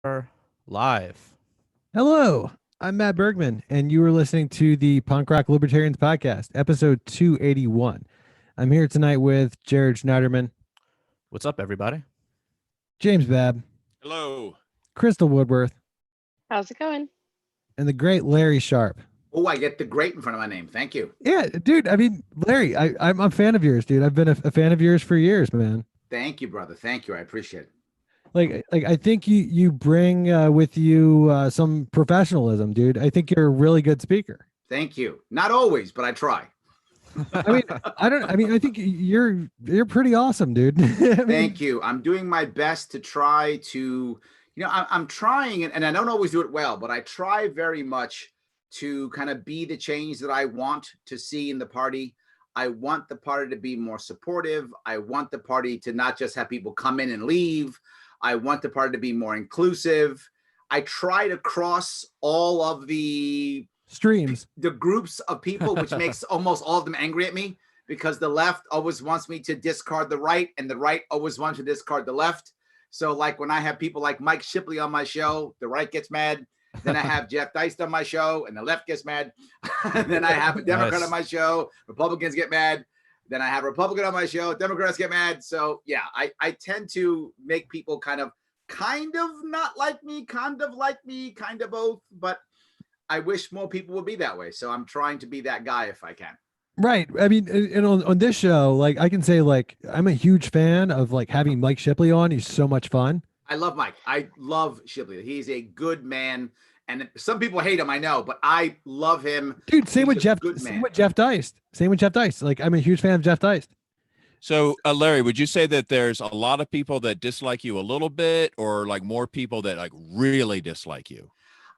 Are live. Hello, I'm Matt Bergman, and you are listening to the Punk Rock Libertarians Podcast, episode 281. I'm here tonight with Jared Schneiderman, What's up, everybody? James Babb, Hello. Crystal Woodworth, How's it going? and the great Larry Sharpe. Oh, I get the great in front of my name. Thank you. Yeah, dude, I mean, Larry, I'm a fan of yours, dude. I've been a fan of yours for years, man. Thank you, brother. Thank you. I appreciate it. Like I think you bring with you some professionalism, dude. I think you're a really good speaker. Thank you. Not always, but I try. I think you're pretty awesome, dude. Thank you. I'm doing my best to try to, I'm trying, and I don't always do it well, but I try very much to kind of be the change that I want to see in the party. I want the party to be more supportive. I want the party to not just have people come in and leave. I want the party to be more inclusive. I try to cross all of the streams, the groups of people, which makes almost all of them angry at me, because the left always wants me to discard the right, and the right always wants to discard the left. So like when I have people like Mike Shipley on my show, the right gets mad. Then I have Jeff Deist on my show, and the left gets mad. Then I have a Democrat on my show, Republicans get mad. Then I have a Republican on my show, Democrats get mad. So yeah, I tend to make people kind of not like me, kind of like me, kind of both. But I wish more people would be that way. So I'm trying to be that guy if I can. Right. I mean, and on this show, like I can say, like I'm a huge fan of like having Mike Shipley on. He's so much fun. I love Mike. I love Shipley. He's a good man. And some people hate him, I know, but I love him. Dude, same with Jeff Deist. Same with Jeff Deist. Like I'm a huge fan of Jeff Deist. So, Larry, would you say that there's a lot of people that dislike you a little bit, or like more people that like really dislike you?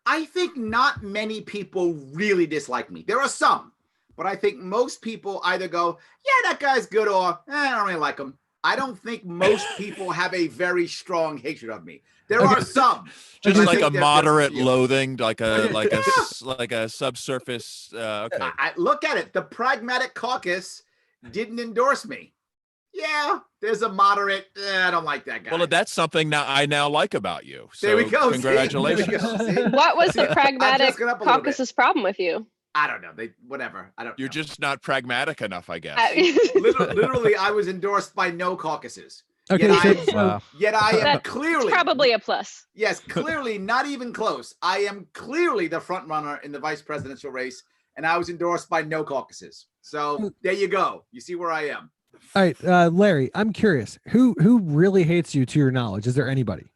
I think not many people really dislike me. There are some, but I think most people either go, yeah, that guy's good, or I don't really like him. I don't think most people have a very strong hatred of me. There are some, just like a moderate loathing, like a subsurface. Okay. I look at it. The Pragmatic Caucus didn't endorse me. Yeah, there's a moderate. I don't like that guy. Well, that's something I now like about you. So there we go. Congratulations. See? What was the Pragmatic Caucus's problem with you? I don't know. Whatever. I don't. You're just not pragmatic enough, I guess. Literally, I was endorsed by no caucuses. Okay, yet I am clearly probably a plus. Yes, clearly not even close. I am clearly the front runner in the vice presidential race, and I was endorsed by no caucuses. So there you go. You see where I am. All right, Larry, I'm curious. Who really hates you to your knowledge? Is there anybody?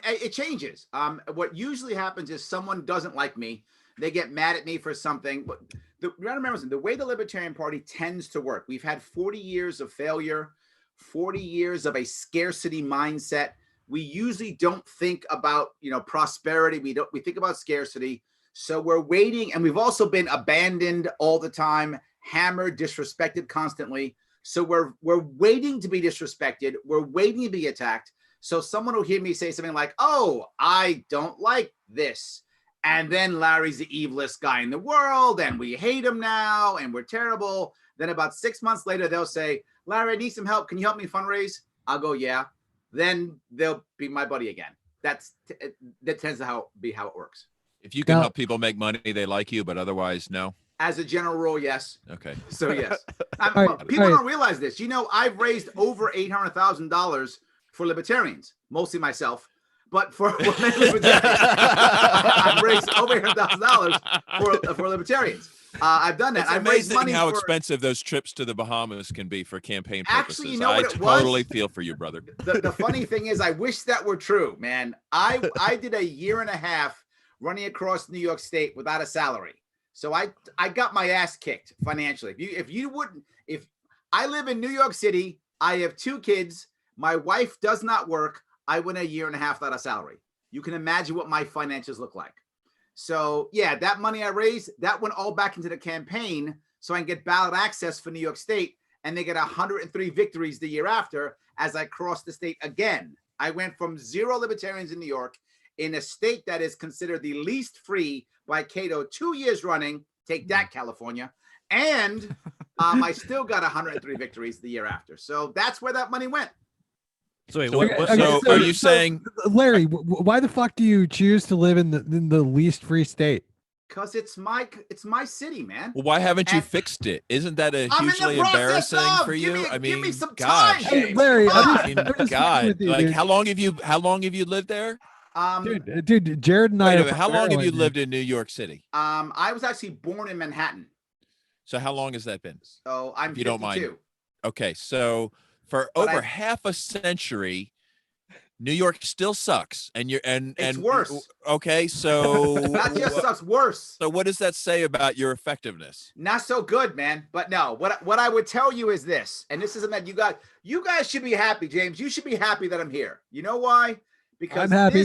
It changes. What usually happens is someone doesn't like me. They get mad at me for something. But you gotta remember something. The way the Libertarian Party tends to work, we've had 40 years of failure, 40 years of a scarcity mindset. We usually don't think about, prosperity. We think about scarcity. So we're waiting, and we've also been abandoned all the time, hammered, disrespected constantly. So we're waiting to be disrespected. We're waiting to be attacked. So someone will hear me say something like, "Oh, I don't like this." And then Larry's the evilest guy in the world, and we hate him now, and we're terrible. Then about 6 months later, they'll say, "Larry, I need some help. Can you help me fundraise?" I'll go, "Yeah." Then they'll be my buddy again. That tends to be how it works. If you can help people make money, they like you, but otherwise, no. As a general rule, yes. Okay. So yes, people don't realize this. I've raised over $800,000 for libertarians, mostly myself. But for many libertarians, I've raised over $800,000 for libertarians. I've done that. It's I've raised money. How expensive those trips to the Bahamas can be for campaign purposes. Actually, you know what it was? I totally feel for you, brother. The funny thing is, I wish that were true, man. I did a year and a half running across New York State without a salary. So I got my ass kicked financially. If I live in New York City, I have 2 kids, my wife does not work, I went a year and a half without a salary. You can imagine what my financials look like. So yeah, that money I raised, that went all back into the campaign so I can get ballot access for New York State, and they get 103 victories the year after as I crossed the state again. I went from 0 libertarians in New York, in a state that is considered the least free by Cato 2 years running. Take that, California. And I still got 103 victories the year after. So that's where that money went. So wait, So, what, Okay, what, okay, so so- are you saying? Larry, why the fuck do you choose to live in the least free state? Because it's my city, man. Well, why haven't you And- fixed it? Isn't that a I'm in the hugely process embarrassing of. for Give you? me- I give me mean, some gosh. time, Hey, James. Larry, Come I'm on. just- I mean, fucking God, with you, like dude. how long have you lived there? Dude, Jared and I. Wait a are minute, from how long have you Maryland, dude. lived in New York City? I was actually born in Manhattan, So how long has that been? so I'm If you don't 52. mind. Okay, so for But over I- half a century, New York still sucks, and It's and worse. Okay, so Not just sucks, worse. so what does that say about your effectiveness? Not so good, man. But no, what I would tell you is this, and this isn't that you guys should be happy, James. You should be happy that I'm here. You know why? Because I'm happy.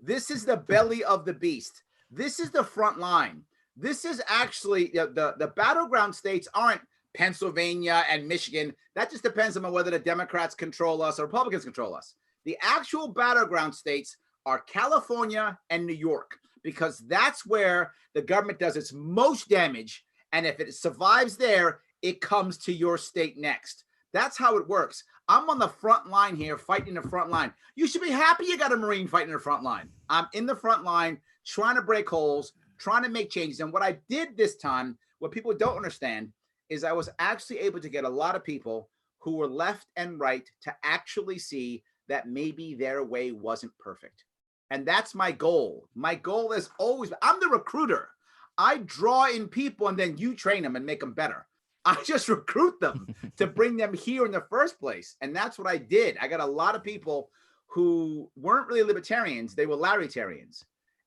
this is the belly of the beast. This is the front line. This is actually the battleground states aren't Pennsylvania and Michigan. That just depends on whether the Democrats control us or Republicans control us. The actual battleground states are California and New York, because that's where the government does its most damage. And if it survives there, it comes to your state next. That's how it works. I'm on the front line here, fighting the front line. You should be happy you got a Marine fighting the front line. I'm in the front line, trying to break holes, trying to make changes. And what I did this time, what people don't understand, is I was actually able to get a lot of people who were left and right to actually see that maybe their way wasn't perfect. And that's my goal. My goal is always, I'm the recruiter. I draw in people and then you train them and make them better. I just recruit them to bring them here in the first place. And that's what I did. I got a lot of people who weren't really libertarians. They were Larrytarians.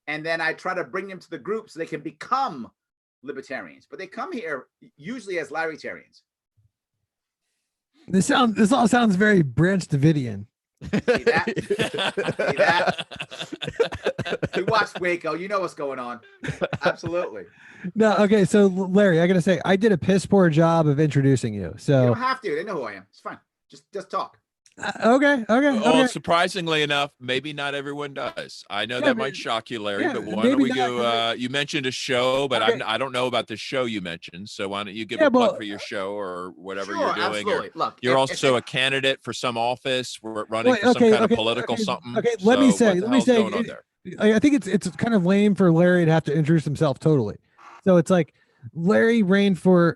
And then I try to bring them to the group so they can become libertarians. But they come here usually as Larrytarians. This all sounds very Branch Davidian. See that? See that? You watched Waco. You know what's going on. Absolutely. No, okay. So Larry, I gotta say, I did a piss poor job of introducing you. You So don't have to. They know who I am. It's fine. Just talk. Okay. Well, surprisingly enough, maybe not everyone does. I know Yeah, that but- might shock you, Larry, yeah, but why don't maybe we not, go? 'cause You mentioned a show, but Okay. I don't know about the show you mentioned. So why don't you give Yeah, a plug well, for your show or whatever Sure, you're doing? Or absolutely. Look, you're if also it- a candidate for some office. We're running Wait, for some okay, kind okay, of political okay, something. okay, let me So say- what the let me hell's say going on it- there? I think it's kind of lame for Larry to have to introduce himself totally. So it's like Larry ran for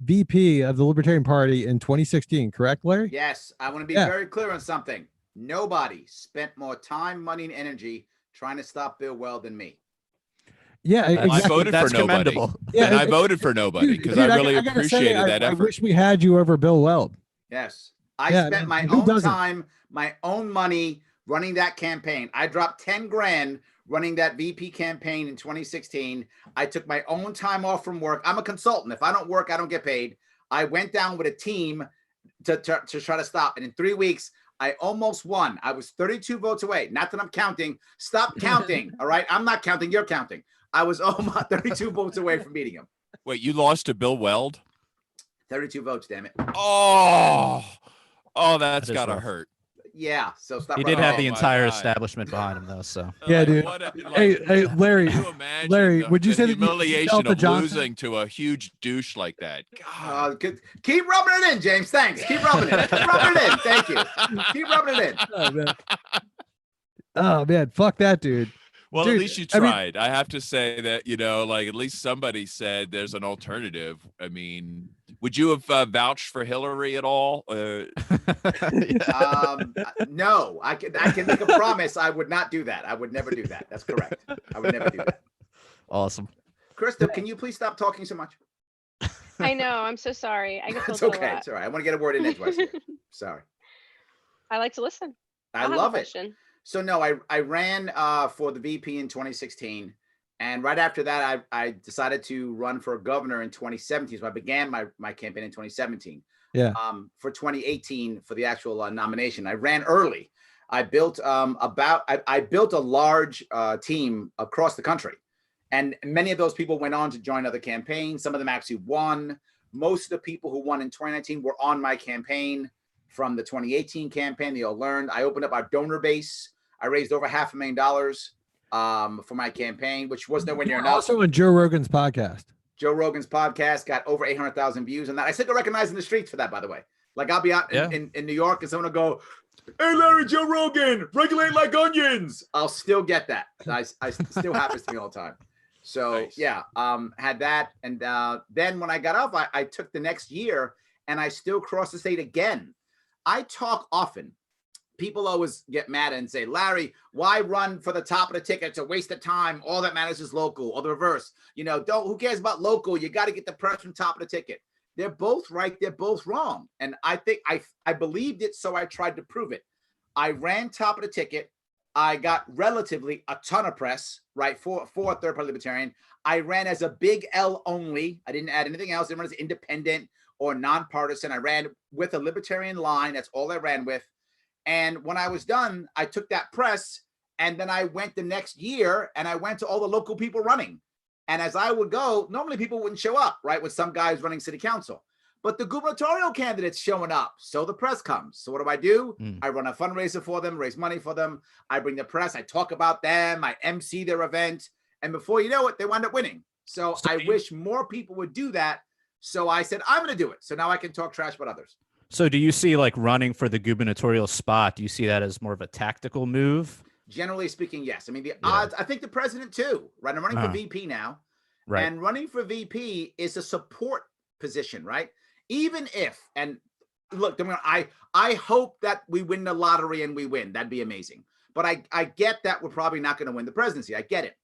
VP of the Libertarian Party in 2016, correct, Larry? Yes, I want to be Yeah. very clear on something. Nobody spent more time, money, and energy trying to stop Bill Weld than me. Yeah, I exactly. voted That's for nobody. commendable. Yeah, And I it- voted for nobody because I Dude, really gotta say, appreciated that I effort. wish we had you over Bill Weld. Yes, I Yeah, spent man, my who own doesn't? time, my own money running that campaign. I dropped 10 grand running that VP campaign in 2016. I took my own time off from work. I'm a consultant. If I don't work, I don't get paid. I went down with a team to try to stop. And in 3 weeks, I almost won. I was 32 votes away. Not that I'm counting. Stop counting. All right. I'm not counting. You're counting. I was almost 32 votes away from beating him. Wait, you lost to Bill Weld? 32 votes, damn it. Oh, that's That is gotta rough. hurt. Yeah. So stop. He did running have off. the my entire God. establishment behind him, though. So Yeah, Like, dude. what a- like, Hey, Larry, Can you imagine Larry, would you the say that you felt humiliation the of Johnson- losing to a huge douche like that? God. Keep rubbing it in, James. Thanks. Keep rubbing it. Keep rubbing it in. Thank you. Keep rubbing it in. Oh man. Oh man, fuck that dude. Well, Dude, at least you I mean- tried. I have to say that, like at least somebody said there's an alternative. I mean, would you have vouched for Hillary at all? No, I can make a promise. I would not do that. I would never do that. That's correct. I would never do that. awesome. Krista, can you please stop talking so much? I know. I'm so sorry. I get It's told a okay. lot. It's all right. I want to get a word in edgewise here. Sorry. I like to listen. I I'll have a love it. question. So no, I ran for the VP in 2016, and right after that, I decided to run for governor in 2017. So I began my campaign in 2017. Yeah. For 2018 for the actual nomination, I ran early. I built I built a large team across the country, and many of those people went on to join other campaigns. Some of them actually won. Most of the people who won in 2019 were on my campaign from the 2018 campaign. They all learned. I opened up our donor base. I raised over $500,000 for my campaign, which was nowhere near enough. Also on Joe Rogan's podcast. Joe Rogan's podcast got over 800,000 views on that. I still get recognized in the streets for that, by the way. Like I'll be out Yeah. in New York and someone will go, "Hey, Larry, Joe Rogan, regulate like onions." I'll still get that. I still happens to me all the time. So Nice. yeah, had that. And then when I got off, I took the next year and I still crossed the state again. I talk often. People always get mad and say, "Larry, why run for the top of the ticket? It's a waste of time. All that matters is local," or the reverse. Who cares about local? You got to get the press from top of the ticket. They're both right. They're both wrong. And I think I believed it, so I tried to prove it. I ran top of the ticket. I got relatively a ton of press, right, for a third-party libertarian. I ran as a big L only. I didn't add anything else. I didn't run as independent or nonpartisan. I ran with a libertarian line. That's all I ran with. And when I was done, I took that press and then I went the next year and I went to all the local people running. And as I would go, normally people wouldn't show up, right? With some guys running city council, but the gubernatorial candidates showing up. So the press comes. So what do? I run a fundraiser for them, raise money for them. I bring the press. I talk about them. I MC their event. And before you know it, they wind up winning. So I wish more people would do that. So I said, I'm going to do it. So now I can talk trash about others. So do you see like running for the gubernatorial spot? Do you see that as more of a tactical move? Generally speaking, yes. I mean, the odds, I think the president too, right? I'm running for VP now. Right. And running for VP is a support position, right? Even if, and look, I hope that we win the lottery and we win. That'd be amazing. But I get that we're probably not going to win the presidency. I get it.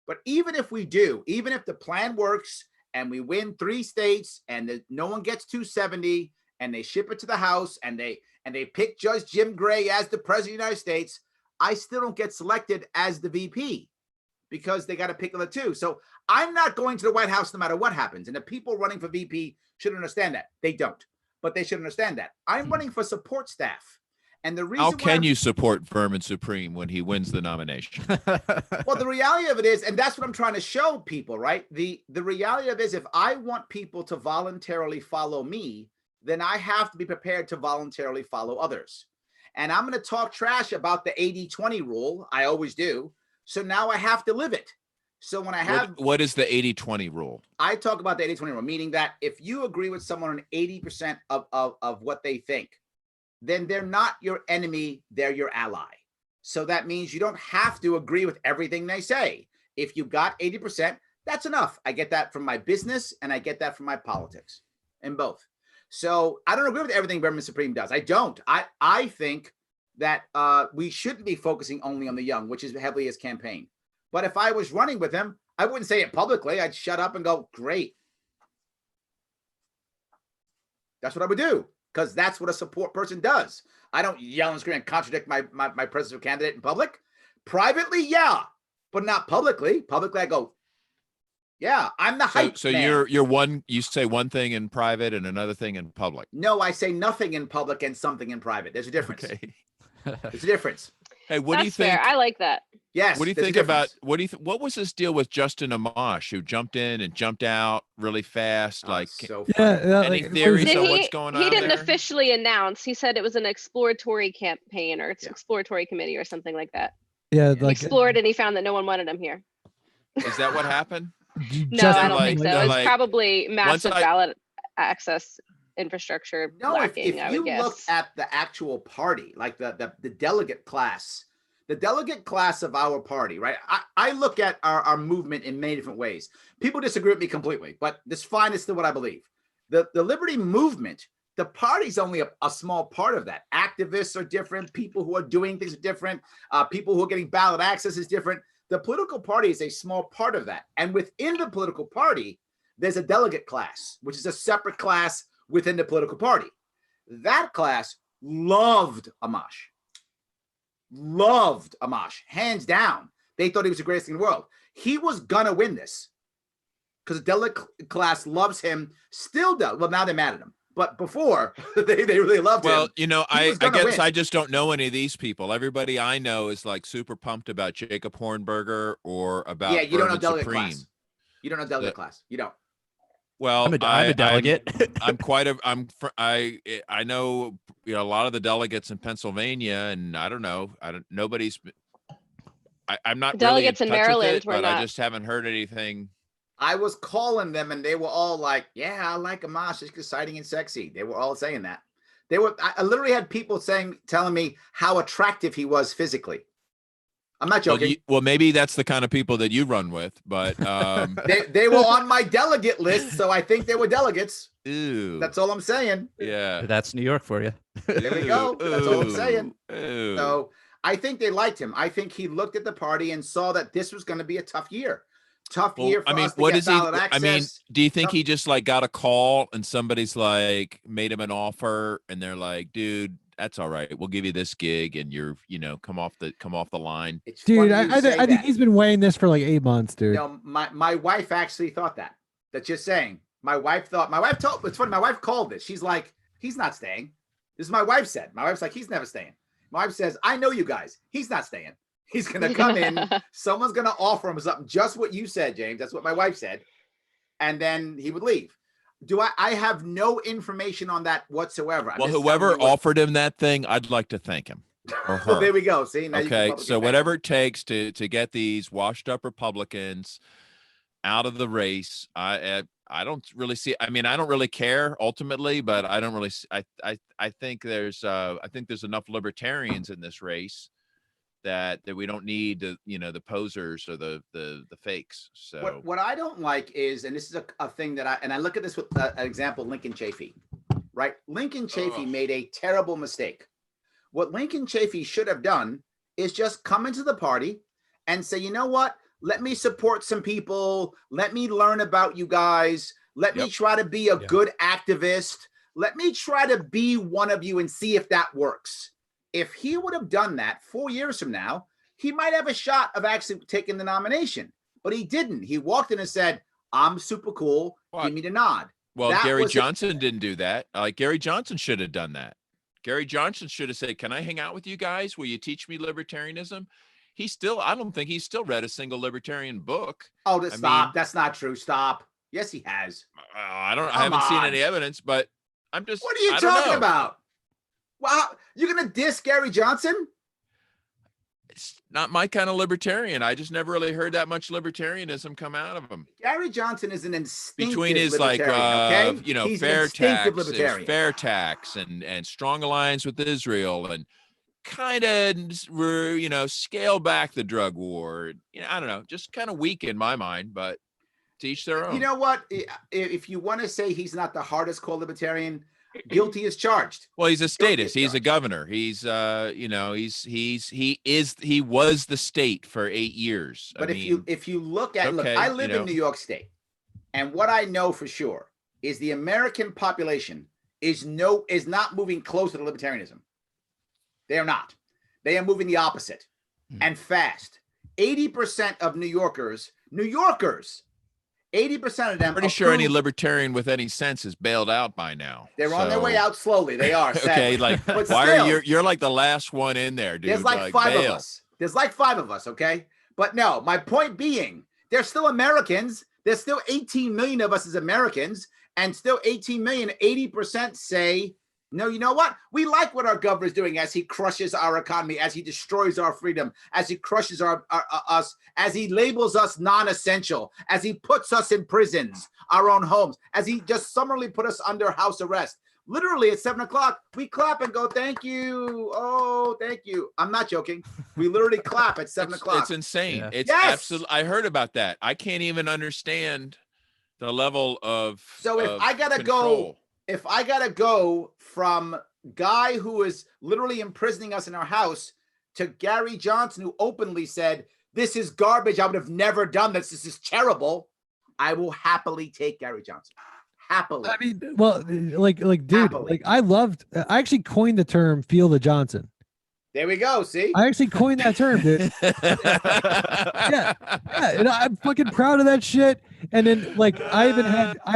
But even if we do, even if the plan works and we win 3 states and no one gets 270 and they ship it to the House and they pick Judge Jim Gray as the president of the United States, I still don't get selected as the VP because they got to pick the 2. So I'm not going to the White House no matter what happens. And the people running for VP should understand that. They don't, but they should understand that. I'm running for support staff. And the reason how can you support Vermin Supreme when he wins the nomination? Well, the reality of it is, and that's what I'm trying to show people, right? The reality of it is if I want people to voluntarily follow me, then I have to be prepared to voluntarily follow others. And I'm going to talk trash about the 80-20 rule. I always do. So now I have to live it. So when I have... What is the 80-20 rule? I talk about the 80-20 rule, meaning that if you agree with someone on 80% of what they think, then they're not your enemy, they're your ally. So that means you don't have to agree with everything they say. If you got 80%, that's enough. I get that from my business and I get that from my politics, in both. So I don't agree with everything Vermin Supreme does. I don't. I think that we shouldn't be focusing only on the young, which is heavily his campaign. But if I was running with him, I wouldn't say it publicly. I'd shut up and go, great. That's what I would do, because that's what a support person does. I don't yell and scream and contradict my presidential candidate in public. Privately, yeah, but not publicly. Publicly, I go, yeah, I'm the hype So man. you say one thing in private and another thing in public. No, I say nothing in public and something in private. There's a difference. Okay. There's a difference. Hey, what do you That's fair. think? I like that. Yes. What do you there's a think about difference. what was this deal with Justin Amash, who jumped in and jumped out really fast? Oh, Like, so Yeah, any like, theories Did on he, what's going on he didn't there? officially announce. He said it was an exploratory campaign or Yeah. exploratory committee or something like that. yeah, He like explored and he found that no one wanted him here. Is that what happened? No, Justin, I don't think so. like- It's like, probably massive I- ballot access infrastructure No, lacking, if I you would guess. look at the actual party, like the delegate class, the delegate class of our party, right? I look at our movement in many different ways. People disagree with me completely, but this fine is still what I believe. The liberty movement, the party's only a small part of that. Activists are different. People who are doing things are different. People who are getting ballot access is different. The political party is a small part of that. And within the political party, there's a delegate class, which is a separate class within the political party. That class loved Amash. Loved Amash, hands down. They thought he was the greatest thing in the world. He was gonna win this because the delegate class loves him, still does. Well, now they're mad at him. But before, they really loved him. Well, you know, He I was gonna guess win. I just don't know any of these people. Everybody I know is like super pumped about Jacob Hornberger or about Yeah, you don't know Vermin delegate Supreme. class. You don't know delegate class. You don't. Well, I'm a delegate. I know, you know, a lot of the delegates in Pennsylvania, and I don't know. Nobody's. I'm not Delegates really in touch with Maryland it, were but I not. just haven't heard anything. I was calling them and they were all like, yeah, I like Amash. It's exciting and sexy. They were all saying that. I literally had people telling me how attractive he was physically. I'm not joking. Well, maybe that's the kind of people that you run with, but they were on my delegate list, so I think they were delegates. Ooh. That's all I'm saying. Yeah. That's New York for you. There we go. That's all I'm saying. Ooh. So I think they liked him. I think he looked at the party and saw that this was going to be a tough year. Year for us to get ballot access. I mean, do you think he just like got a call and somebody's like made him an offer and they're like, dude, that's all right. We'll give you this gig and you're, come off the line. Dude, I think he's been weighing this for like 8 months, dude. My wife actually thought that. That's just saying. It's funny. My wife called this. She's like, he's not staying. This is my wife said. My wife's like, he's never staying. My wife says, I know you guys. He's not staying. He's going to come in. Someone's going to offer him something. Just what you said, James. That's what my wife said. And then he would leave. I have no information on that whatsoever. Well, whoever offered him that thing, I'd like to thank him or her. Well, there we go. See, now okay. So whatever it takes to get these washed up Republicans out of the race, I don't really see. I mean, I don't really care ultimately, but I don't really. I think there's enough libertarians in this race that we don't need the posers or the fakes. So what I don't like is, and this is a thing that I look at this with an example, Lincoln Chafee, right? Lincoln Chafee made a terrible mistake. What Lincoln Chafee should have done is just come into the party and say, you know what? Let me support some people. Let me learn about you guys. Let me try to be a good activist. Let me try to be one of you and see if that works. If he would have done that 4 years from now, he might have a shot of actually taking the nomination. But he didn't. He walked in and said, I'm super cool. Give me the nod. Well, Gary Johnson didn't do that. Gary Johnson should have done that. Gary Johnson should have said, can I hang out with you guys? Will you teach me libertarianism? I don't think he's still read a single libertarian book. Oh, stop. That's not true. Stop. Yes, he has. I haven't seen any evidence, but I'm just. What are you talking about? Wow, you're gonna diss Gary Johnson? It's not my kind of libertarian. I just never really heard that much libertarianism come out of him. Gary Johnson is an instinctive between his He's fair tax and strong alliance with Israel and kind of scale back the drug war. I don't know, just kind of weak in my mind, but to each their own. You know what? If you want to say he's not the hardest core libertarian, guilty as charged. Well, he's a statist. He's a governor. He's he was the state for 8 years. But if you look at I live in New York State, and what I know for sure is the American population is not moving closer to libertarianism. They are not. They are moving the opposite and fast. 80% of New Yorkers, 80% of them. Pretty sure any libertarian with any sense is bailed out by now. They're on their way out slowly. They are. Okay, like you're like the last one in there, dude. There's like five of us. There's like 5 of us. Okay, but no. My point being, they're still Americans. There's still 18 million of us as Americans, and still 18 million. 80% say, no, you know what? We like what our governor is doing as he crushes our economy, as he destroys our freedom, as he crushes us, as he labels us non-essential, as he puts us in prisons, our own homes, as he just summarily put us under house arrest. Literally at 7:00, we clap and go, thank you. Oh, thank you. I'm not joking. We literally clap at 7:00. It's insane. Yeah. It's absolutely. I heard about that. I can't even understand the level of. So if I gotta go from guy who is literally imprisoning us in our house to Gary Johnson, who openly said, this is garbage. I would have never done this. This is terrible. I will happily take Gary Johnson. Happily. I mean, well, like, dude, happily. I actually coined the term "feel the Johnson." There we go. See, I actually coined that term, dude. yeah, and I'm fucking proud of that shit. And then, I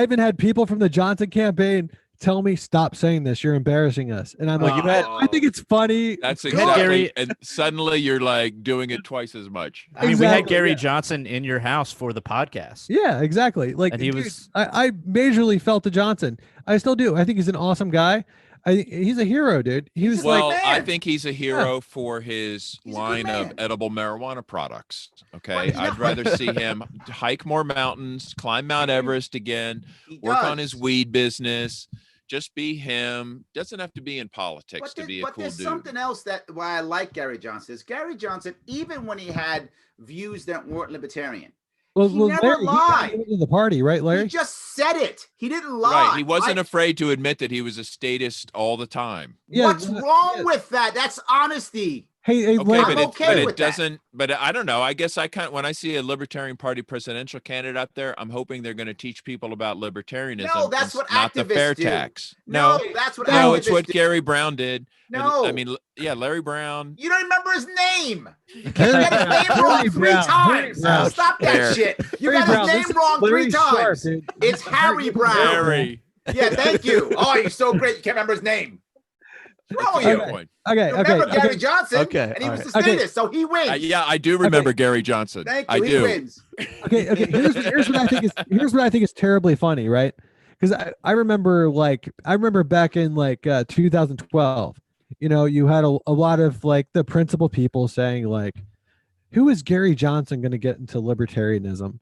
even had people from the Johnson campaign tell me, stop saying this, you're embarrassing us. And I'm like, I think it's funny. That's exactly. And suddenly you're like doing it twice as much. I mean, we had Gary Johnson in your house for the podcast. Yeah, exactly. Like, and he was. I majorly felt the Johnson. I still do. I think he's an awesome guy. He's a hero, dude. I think he's a hero for his line of edible marijuana products. Okay. I'd rather see him hike more mountains, climb Mount Everest again, work on his weed business, just be him. Doesn't have to be in politics to be a cool there's dude. something else that why I like Gary Johnson is Gary Johnson, even when he had views that weren't libertarian, he never Larry, lied. He got into the party, right, Larry? He just said it. He didn't lie. Right. He wasn't afraid to admit that he was a statist all the time. Yeah, What's wrong with that? That's honesty. Hey, Okay, Larry, but it with that. doesn't. But I don't know. I guess when I see a Libertarian Party presidential candidate up there, I'm hoping they're going to teach people about libertarianism. No, that's what not the activists fair do. tax. No, that's what No, activists it's what do. Gary Brown did. No. I mean, yeah, Larry Brown. You don't remember his name. You got his name wrong three times. Brown. Stop that Fair. shit. You Larry got Brown, his this name is wrong Larry three Sharpe, times. dude. It's Harry Brown. Larry. Yeah, thank you. Oh, you're so great. You can't remember his name. What's wrong with That's you? the point. Okay, You remember okay, Gary Johnson, Okay, and he was all the right. Okay. statist, so he wins. Yeah, I do remember Gary Johnson. Thank you. I He do. wins. okay. Here's what I think is terribly funny, right? Because I remember back in 2012, you had a lot of the principal people saying who is Gary Johnson going to get into libertarianism?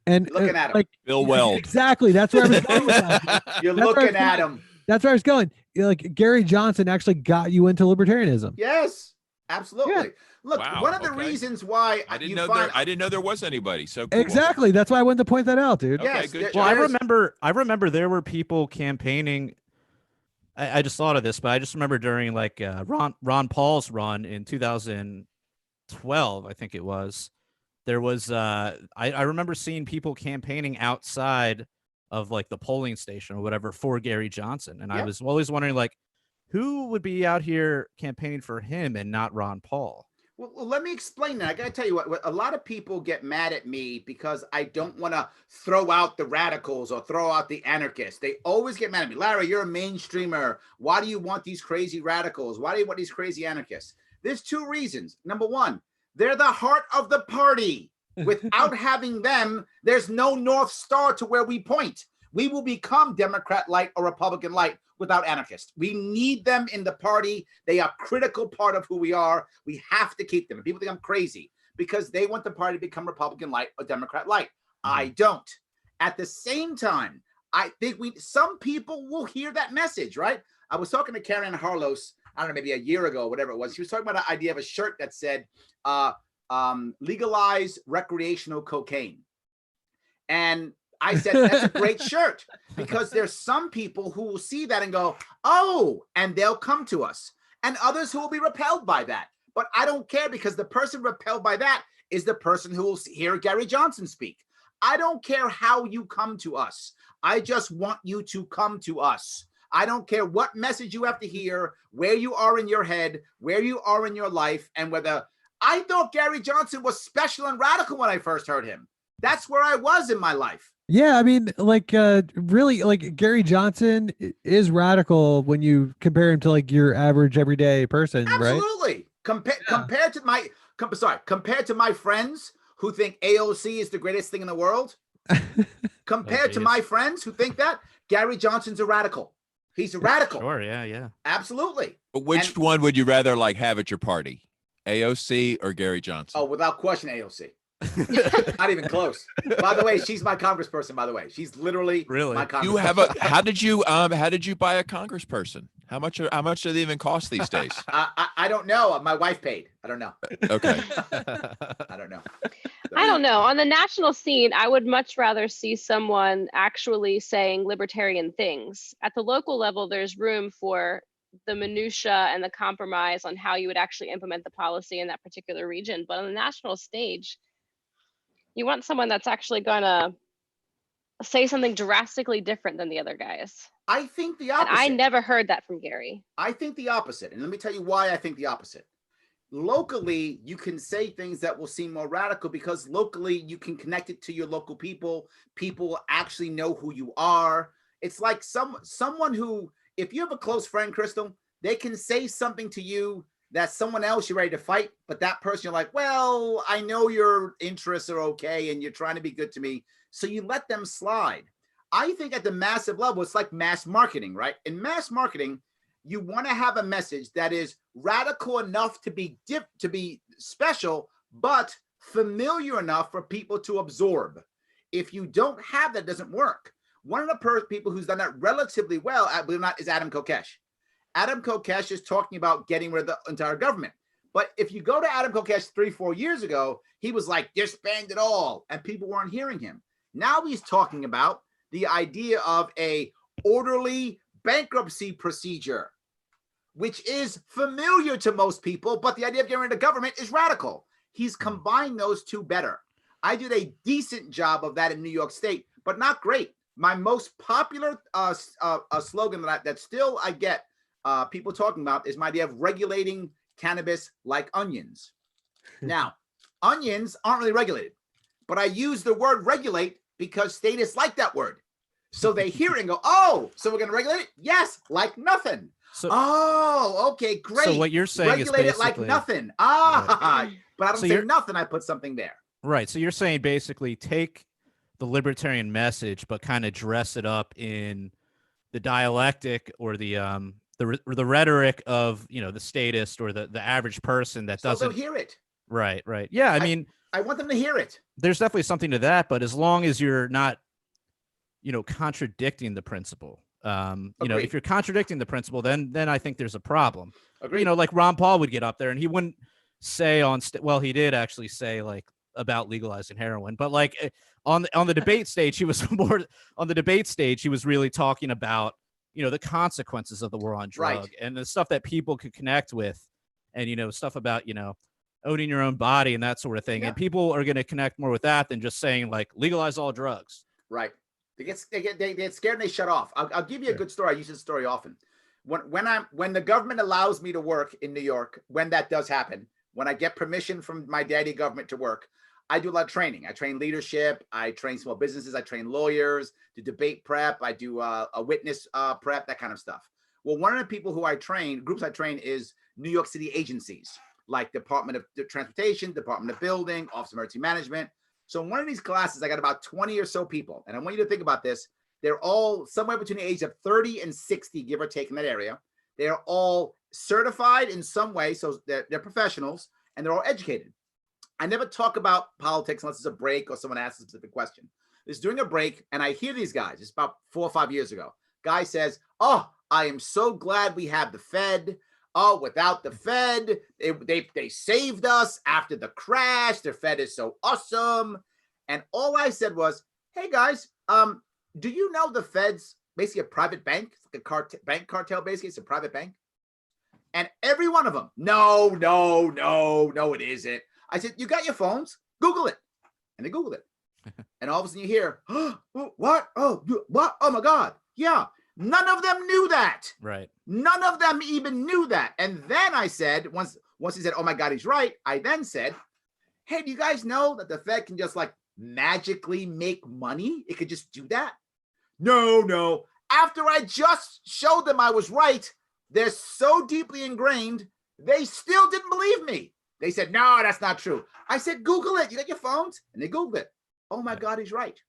And Looking at him. Bill Weld. Exactly. That's where I was going with that. You're That's where I looking was at going. him. That's where I was going. Gary Johnson actually got you into libertarianism. Yes, absolutely. Yeah. Look, Wow, one of the okay. reasons why I didn't you know find I didn't know there was anybody. So cool. Exactly. That's why I wanted to point that out, dude. Okay, Yes, good Well, job. I remember there were people campaigning. I just thought of this, but I just remember during Ron Paul's run in 2012, I think it was. There was I remember seeing people campaigning outside of the polling station or whatever for Gary Johnson, and I was always wondering who would be out here campaigning for him and not Ron Paul. Well, let me explain that. I got to tell you what, a lot of people get mad at me because I don't want to throw out the radicals or throw out the anarchists. They always get mad at me. Larry, you're a mainstreamer. Why do you want these crazy radicals? Why do you want these crazy anarchists? There's two reasons. Number one, they're the heart of the party. Without having them, there's no North Star to where we point. We will become Democrat light or Republican light without anarchists. We need them in the party. They are a critical part of who we are. We have to keep them. And people think I'm crazy because they want the party to become Republican light or Democrat light. I don't. At the same time, I think some people will hear that message, right? I was talking to Karen Harlos, I don't know, maybe a year ago, or whatever it was. She was talking about the idea of a shirt that said, legalize recreational cocaine. And I said, that's a great shirt because there's some people who will see that and go, oh, and they'll come to us, and others who will be repelled by that. But I don't care because the person repelled by that is the person who will hear Gary Johnson speak. I don't care how you come to us. I just want you to come to us. I don't care what message you have to hear, where you are in your head, where you are in your life, and whether I thought Gary Johnson was special and radical when I first heard him. That's where I was in my life. Yeah, I mean, really, Gary Johnson is radical when you compare him to your average everyday person, right? Absolutely. Compared to my friends who think AOC is the greatest thing in the world, compared to my friends who think that, Gary Johnson's a radical. He's a radical. Sure, yeah. Absolutely. But which one would you rather have at your party? AOC or Gary Johnson? Oh, without question, AOC. Not even close. By the way, she's my congressperson. By the way, she's literally my congressperson. You have how did you buy a congressperson? How much do they even cost these days? I don't know. My wife paid. I don't know. Okay. I don't know. I don't know. On the national scene, I would much rather see someone actually saying libertarian things. At the local level, there's room for the minutia and the compromise on how you would actually implement the policy in that particular region. But on the national stage, you want someone that's actually going to say something drastically different than the other guys. I think the opposite. And I never heard that from Gary. I think the opposite. And let me tell you why I think the opposite. Locally, you can say things that will seem more radical because locally you can connect it to your local people. People actually know who you are. It's like someone who, if you have a close friend, Crystal, they can say something to you that someone else you're ready to fight, but that person you're like, well, I know your interests are okay and you're trying to be good to me. So you let them slide. I think at the massive level, it's like mass marketing, right? In mass marketing, you want to have a message that is radical enough to be special, but familiar enough for people to absorb. If you don't have that, it doesn't work. One of the people who's done that relatively well, believe it or not, is Adam Kokesh. Adam Kokesh is talking about getting rid of the entire government. But if you go to Adam Kokesh 3-4 years ago, he was like, disband it all, and people weren't hearing him. Now he's talking about the idea of a orderly bankruptcy procedure, which is familiar to most people, but the idea of getting rid of government is radical. He's combined those two better. I did a decent job of that in New York State, but not great. My most popular slogan that still I get people talking about is my idea of regulating cannabis like onions. Now, onions aren't really regulated, but I use the word regulate because statists like that word. So they hear it and go, oh, so we're going to regulate it? Yes, like nothing. So, oh, okay, great. So what you're saying regulate is it like basically nothing. But I don't say nothing. I put something there. Right. So you're saying basically take the libertarian message, but kind of dress it up in the dialectic or the rhetoric of, you know, the statist or the average person that doesn't hear it. Right. Right. Yeah. I mean, I want them to hear it. There's definitely something to that, but as long as you're not, you know, contradicting the principle, you know, if you're contradicting the principle, then I think there's a problem. Agreed. You know, like Ron Paul would get up there and he wouldn't say well, he did actually say like about legalizing heroin, but like on the debate stage, he was more on the debate stage. He was really talking about, you know, the consequences of the war on drug and the stuff that people could connect with, and, you know, stuff about, you know, owning your own body and that sort of thing. Yeah. And people are going to connect more with that than just saying like legalize all drugs. Right. They get scared and they shut off. I'll give you a good story. I use this story often. When the government allows me to work in New York, when that does happen, when I get permission from my daddy government to work, I do a lot of training. I train leadership. I train small businesses. I train lawyers, do debate prep. I do a witness prep, that kind of stuff. Well, one of the people who groups I train is New York City agencies like Department of Transportation, Department of Building, Office of Emergency Management. So in one of these classes, I got about 20 or so people. And I want you to think about this. They're all somewhere between the age of 30 and 60, give or take, in that area. They're all certified in some way. So they're professionals and they're all educated. I never talk about politics unless it's a break or someone asks a specific question. It's during a break and I hear these guys. It's about 4 or 5 years ago. Guy says, oh, I am so glad we have the Fed. Oh, without the Fed, they saved us after the crash. The Fed is so awesome. And all I said was, hey, guys, do you know the Fed's basically a private bank? It's like a bank cartel, basically. It's a private bank. And every one of them, no, it isn't. I said, you got your phones? Google it. And they Googled it. And all of a sudden you hear, oh, what? Oh, what? Oh, my God. Yeah. None of them knew that. Right. None of them even knew that. And then I said, once he said, oh my God, he's right. I then said, hey, do you guys know that the Fed can just like magically make money? It could just do that. No. After I just showed them I was right, they're so deeply ingrained, they still didn't believe me. They said, no, that's not true. I said, Google it. You got your phones? And they Googled it. Oh my God, he's right.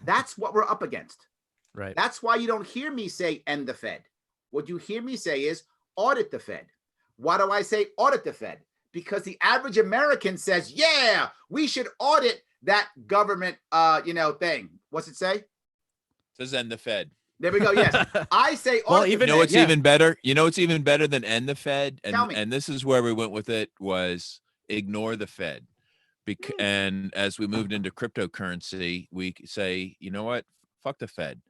That's what we're up against. Right. That's why you don't hear me say end the Fed. What you hear me say is audit the Fed. Why do I say audit the Fed? Because the average American says, yeah, we should audit that government, thing. What's it say? It says end the Fed. There we go. Yes. I say well, even it's even better. You know, it's even better than end the Fed. Tell me. And this is where we went with it, was ignore the Fed. And as we moved into cryptocurrency, we say, you know what? Fuck the Fed.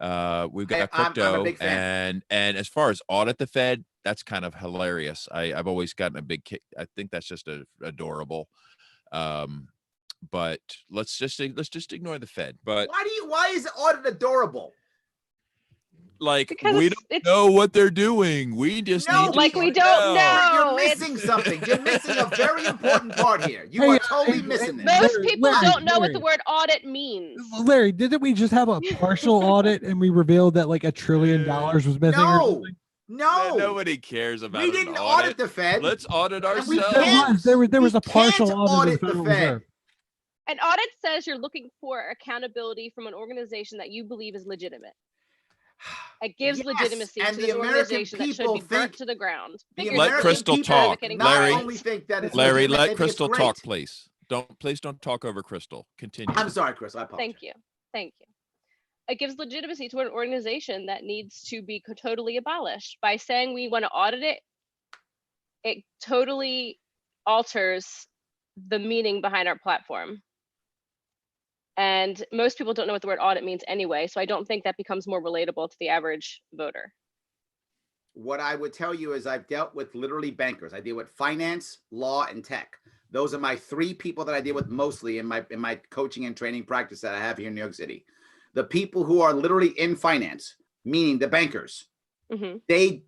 We've got crypto. I'm a big fan. And as far as audit the Fed, that's kind of hilarious. I've always gotten a big kick. I think that's just adorable. But let's just ignore the Fed. But why is audit adorable? Like, because we don't know what they're doing. We just need to like we don't know. You're missing something. You're missing a very important part here. You are totally missing this. Most people don't know what the word audit means. Larry, didn't we just have a partial audit and we revealed that like $1 trillion was missing? No. Man, nobody cares about. We didn't audit the Fed. Let's audit ourselves. There was a partial audit of the Federal Reserve. An audit says you're looking for accountability from an organization that you believe is legitimate. It gives legitimacy to the organization that should be burnt to the ground. Let Crystal talk. Larry, let Crystal talk, please. Please don't talk over Crystal. Continue. I'm sorry, Chris. I apologize. Thank you. it gives legitimacy to an organization that needs to be totally abolished. By saying we want to audit it, it totally alters the meaning behind our platform. And most people don't know what the word audit means anyway, so I don't think that becomes more relatable to the average voter. What I would tell you is I've dealt with literally bankers. I deal with finance, law, and tech. Those are my three people that I deal with mostly in my coaching and training practice that I have here in New York City. The people who are literally in finance, meaning the bankers, they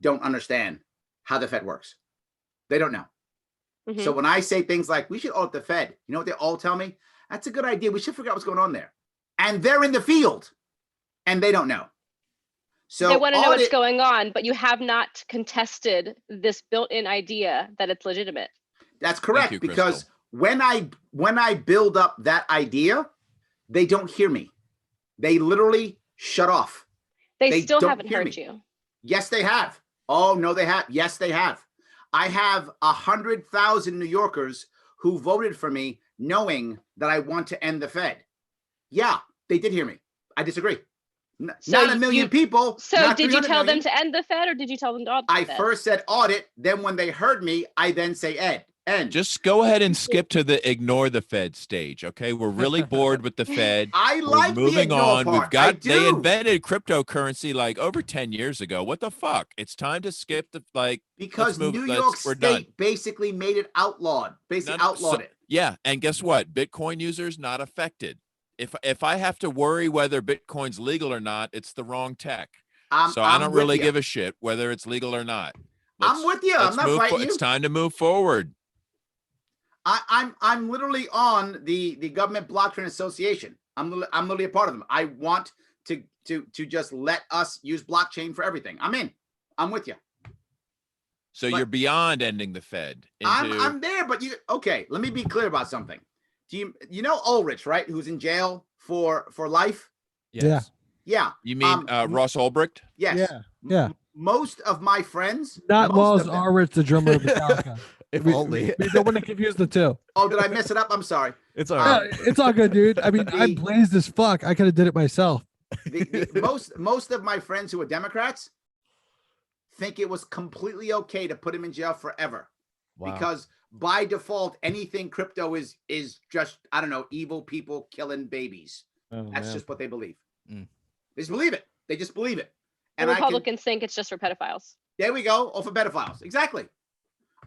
don't understand how the Fed works. They don't know. So when I say things like, we should audit the Fed, you know what they all tell me? That's a good idea. We should figure out what's going on there. And they're in the field and they don't know. So they want to know what's going on, but you have not contested this built-in idea that it's legitimate. That's correct. Because when I build up that idea, they don't hear me. They literally shut off. They still haven't heard you. Yes, they have. Oh, no, they have. Yes, they have. I have 100,000 New Yorkers who voted for me knowing that I want to end the Fed. Yeah, they did hear me. I disagree. Not a million people. So did you tell them to end the Fed or did you tell them to audit the Fed? I first said audit. Then when they heard me, I then say end. Just go ahead and skip to the ignore the Fed stage. Okay. We're really bored with the Fed. I like moving the on. Part. We've got, they invented cryptocurrency like over 10 years ago. What the fuck? It's time to skip the, because New York State basically made it outlawed, outlawed it. Yeah. And guess what? Bitcoin users not affected. If I have to worry whether Bitcoin's legal or not, it's the wrong tech. So I don't really give a shit whether it's legal or not. I'm with you. I'm not fighting you. It's time to move forward. I'm literally on the Government Blockchain Association. I'm literally a part of them. I want to just let us use blockchain for everything. I'm in. I'm with you. So you're beyond ending the Fed. I'm there, but okay. Let me be clear about something. Do you know Ulrich, right? Who's in jail for life? Yes. Yeah. You mean Ross Ulbricht? Yes. Yeah. Most of my friends, not Miles Ulrich, the drummer of Metallica. If only. We don't want to confuse the two. Oh, did I mess it up? I'm sorry. It's all right. It's all good, dude. I mean, I'm blazed as fuck. I could have did it myself. Most of my friends who are Democrats think it was completely okay to put him in jail forever. Wow. Because by default, anything crypto is just, I don't know, evil people killing babies. That's just what they believe. They just believe it. They just believe it. And Republicans think it's just for pedophiles. There we go. Or for pedophiles. Exactly.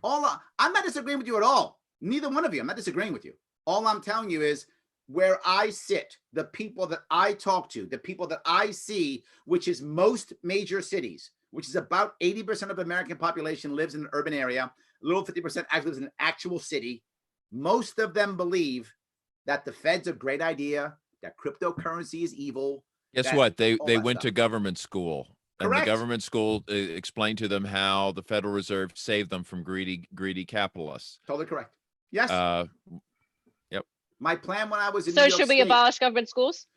I'm not disagreeing with you at all. Neither one of you. I'm not disagreeing with you. All I'm telling you is where I sit, the people that I talk to, the people that I see, which is most major cities, which is about 80% of the American population lives in an urban area. A little 50% actually lives in an actual city. Most of them believe that the Fed's a great idea, that cryptocurrency is evil. Guess what? They went to government school. Correct. And the government school explained to them how the Federal Reserve saved them from greedy capitalists. Totally correct. Yes. Yep. My plan when I was in New York State, we abolish government schools?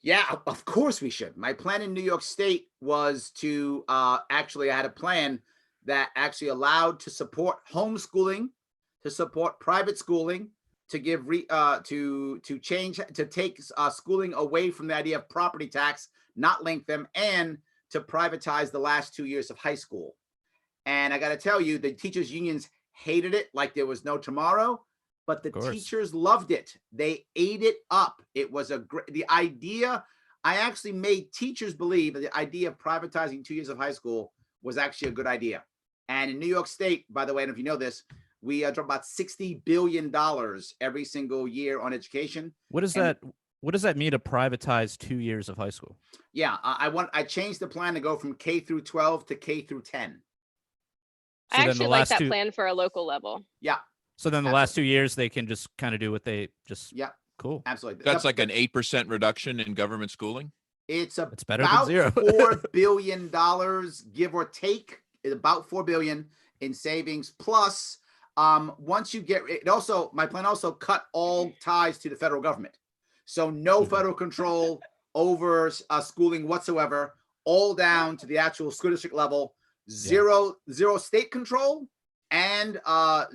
Yeah, of course we should. My plan in New York State was to actually, I had a plan that actually allowed to support homeschooling, to support private schooling, to give to take schooling away from the idea of property tax, not link them, and to privatize the last 2 years of high school. And I got to tell you, the teachers unions hated it like there was no tomorrow, but the teachers loved it. They ate it up. It was the idea. I actually made teachers believe that the idea of privatizing 2 years of high school was actually a good idea. And in New York State, by the way, I don't know if you know this, we drop about $60 billion every single year on education. What does that mean to privatize 2 years of high school? Yeah, I changed the plan to go from K through 12 to K through 10. So I actually like that plan for a local level. Yeah. So then the last 2 years, they can just kind of do what they just. Yeah. Cool. Absolutely. That's like an 8% reduction in government schooling. It's better than zero. $4 billion, give or take, about $4 billion in savings. Plus, once you get it, also my plan also cut all ties to the federal government. So no federal control over schooling whatsoever, all down to the actual school district level, zero state control and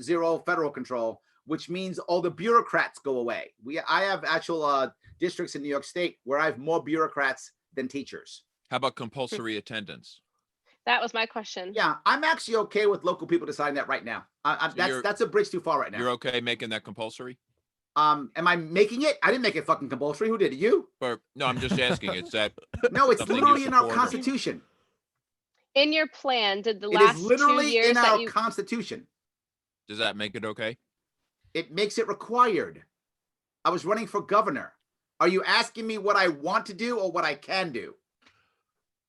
zero federal control, which means all the bureaucrats go away. I have actual districts in New York State where I have more bureaucrats than teachers. How about compulsory attendance? That was my question. Yeah, I'm actually okay with local people deciding that right now. That's a bridge too far right now. You're okay making that compulsory? Am I making it? I didn't make it fucking compulsory. Who did it? You? Or no, I'm just asking. It's that No, it's something you literally in our support or- Constitution. In your plan, did the It last is 2 literally years in that our you Constitution. does that make it okay? It makes it required. I was running for governor. Are you asking me what I want to do or what I can do?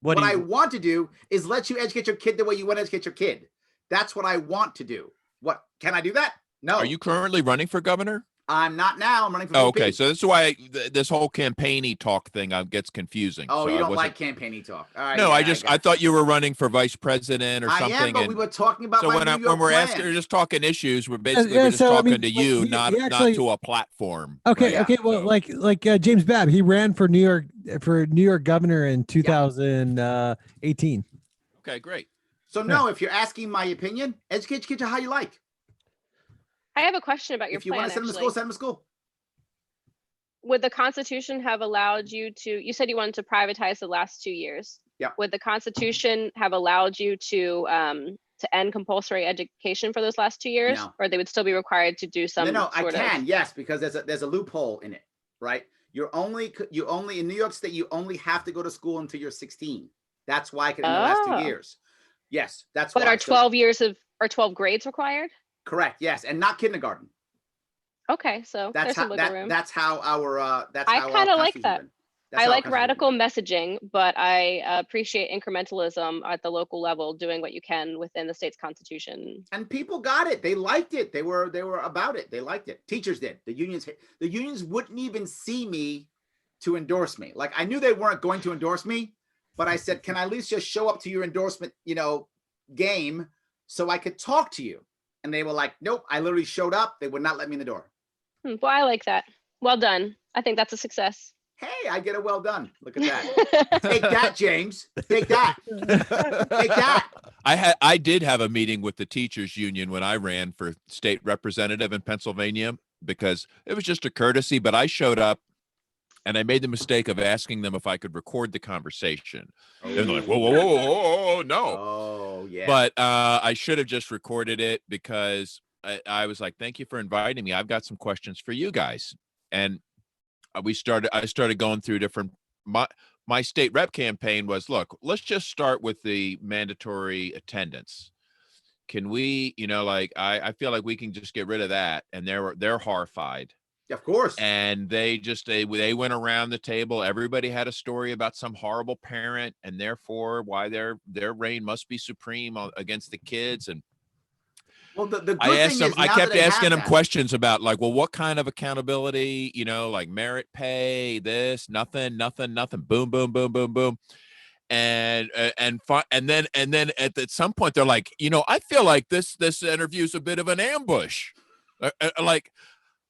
What I want to do is let you educate your kid the way you want to educate your kid. That's what I want to do. What, can I do that? No. Are you currently running for governor? I'm not now. I'm running for Oh, VP. okay, so that's why this whole campaign-y talk thing gets confusing. Oh, so you I don't wasn't- like campaign talk. All right. No, yeah, I got thought you were running for vice president or something. I am, but we were talking about so my when New York we're plan. asking, we're just talking issues. We're basically yeah, we're just so, I talking mean, to like, you, he not actually- to a platform. Okay, right? okay. Well, So- like James Babb, he ran for New York governor in 2018. Okay, great. So no, if you're asking my opinion, educate your kids how you like. I have a question about your If you plan, want to send them to actually. school, send them to school. Would the Constitution have allowed you to, you said you wanted to privatize the last 2 years. Yeah. Would the Constitution have allowed you to end compulsory education for those last 2 years? No. Or they would still be required to do some No, I sort can, of, yes, because there's a loophole in it, right? You only in New York State, you only have to go to school until you're 16. That's why I could in the last 2 Oh. years. Yes, that's but why. are 12 grades required? Correct, yes, and not kindergarten. Okay, so That's there's how some wiggle room. that's how our that's I how our kinda like Constitution's that. been. That's I how our like Constitution's radical messaging, but I appreciate incrementalism at the local level, doing what you can within the state's constitution. been. And people got it. They liked it. They were about it. They liked it. Teachers did. The unions wouldn't even see me to endorse me. Like I knew they weren't going to endorse me, but I said, "Can I at least just show up to your endorsement, game so I could talk to you?" And they were like, "Nope." I literally showed up. They would not let me in the door. Well, I like that. Well done. I think that's a success. Hey, I get a well done. Look at that. Take that, James. Take that. Take that. I did have a meeting with the teachers union when I ran for state representative in Pennsylvania because it was just a courtesy, but I showed up and I made the mistake of asking them if I could record the conversation. And they're like, whoa, no. Oh, yeah. But I should have just recorded it because I was like, thank you for inviting me. I've got some questions for you guys. And I started going through different, my state rep campaign was, look, let's just start with the mandatory attendance. Can we, I feel like we can just get rid of that. And they're horrified. Of course. And they went around the table. Everybody had a story about some horrible parent and therefore why their reign must be supreme against the kids. And well, the good I asked thing them, is I now kept that they have asking them that- questions about like, well, what kind of accountability, like merit pay, this, nothing, boom, boom, boom, boom, boom. And then at some point they're like, I feel like this interview is a bit of an ambush. Like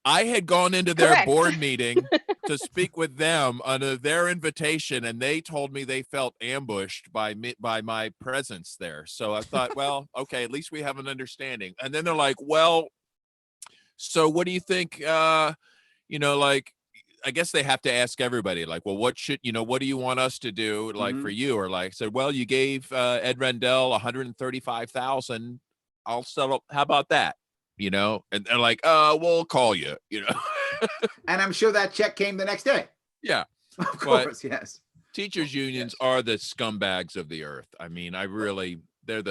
I had gone into their Correct. board meeting to speak with them under their invitation, and they told me they felt ambushed by my presence there. So I thought, well, okay, at least we have an understanding. And then they're like, well, so what do you think? Like, I guess they have to ask everybody, like, well, what do you want us to do, like, for you? Or like, I said, well, you gave Ed Rendell $135,000. I'll settle. How about that? And they're like, we'll call you, And I'm sure that check came the next day. Yeah. Of course, yes. Teachers unions are the scumbags of the earth. I mean, they're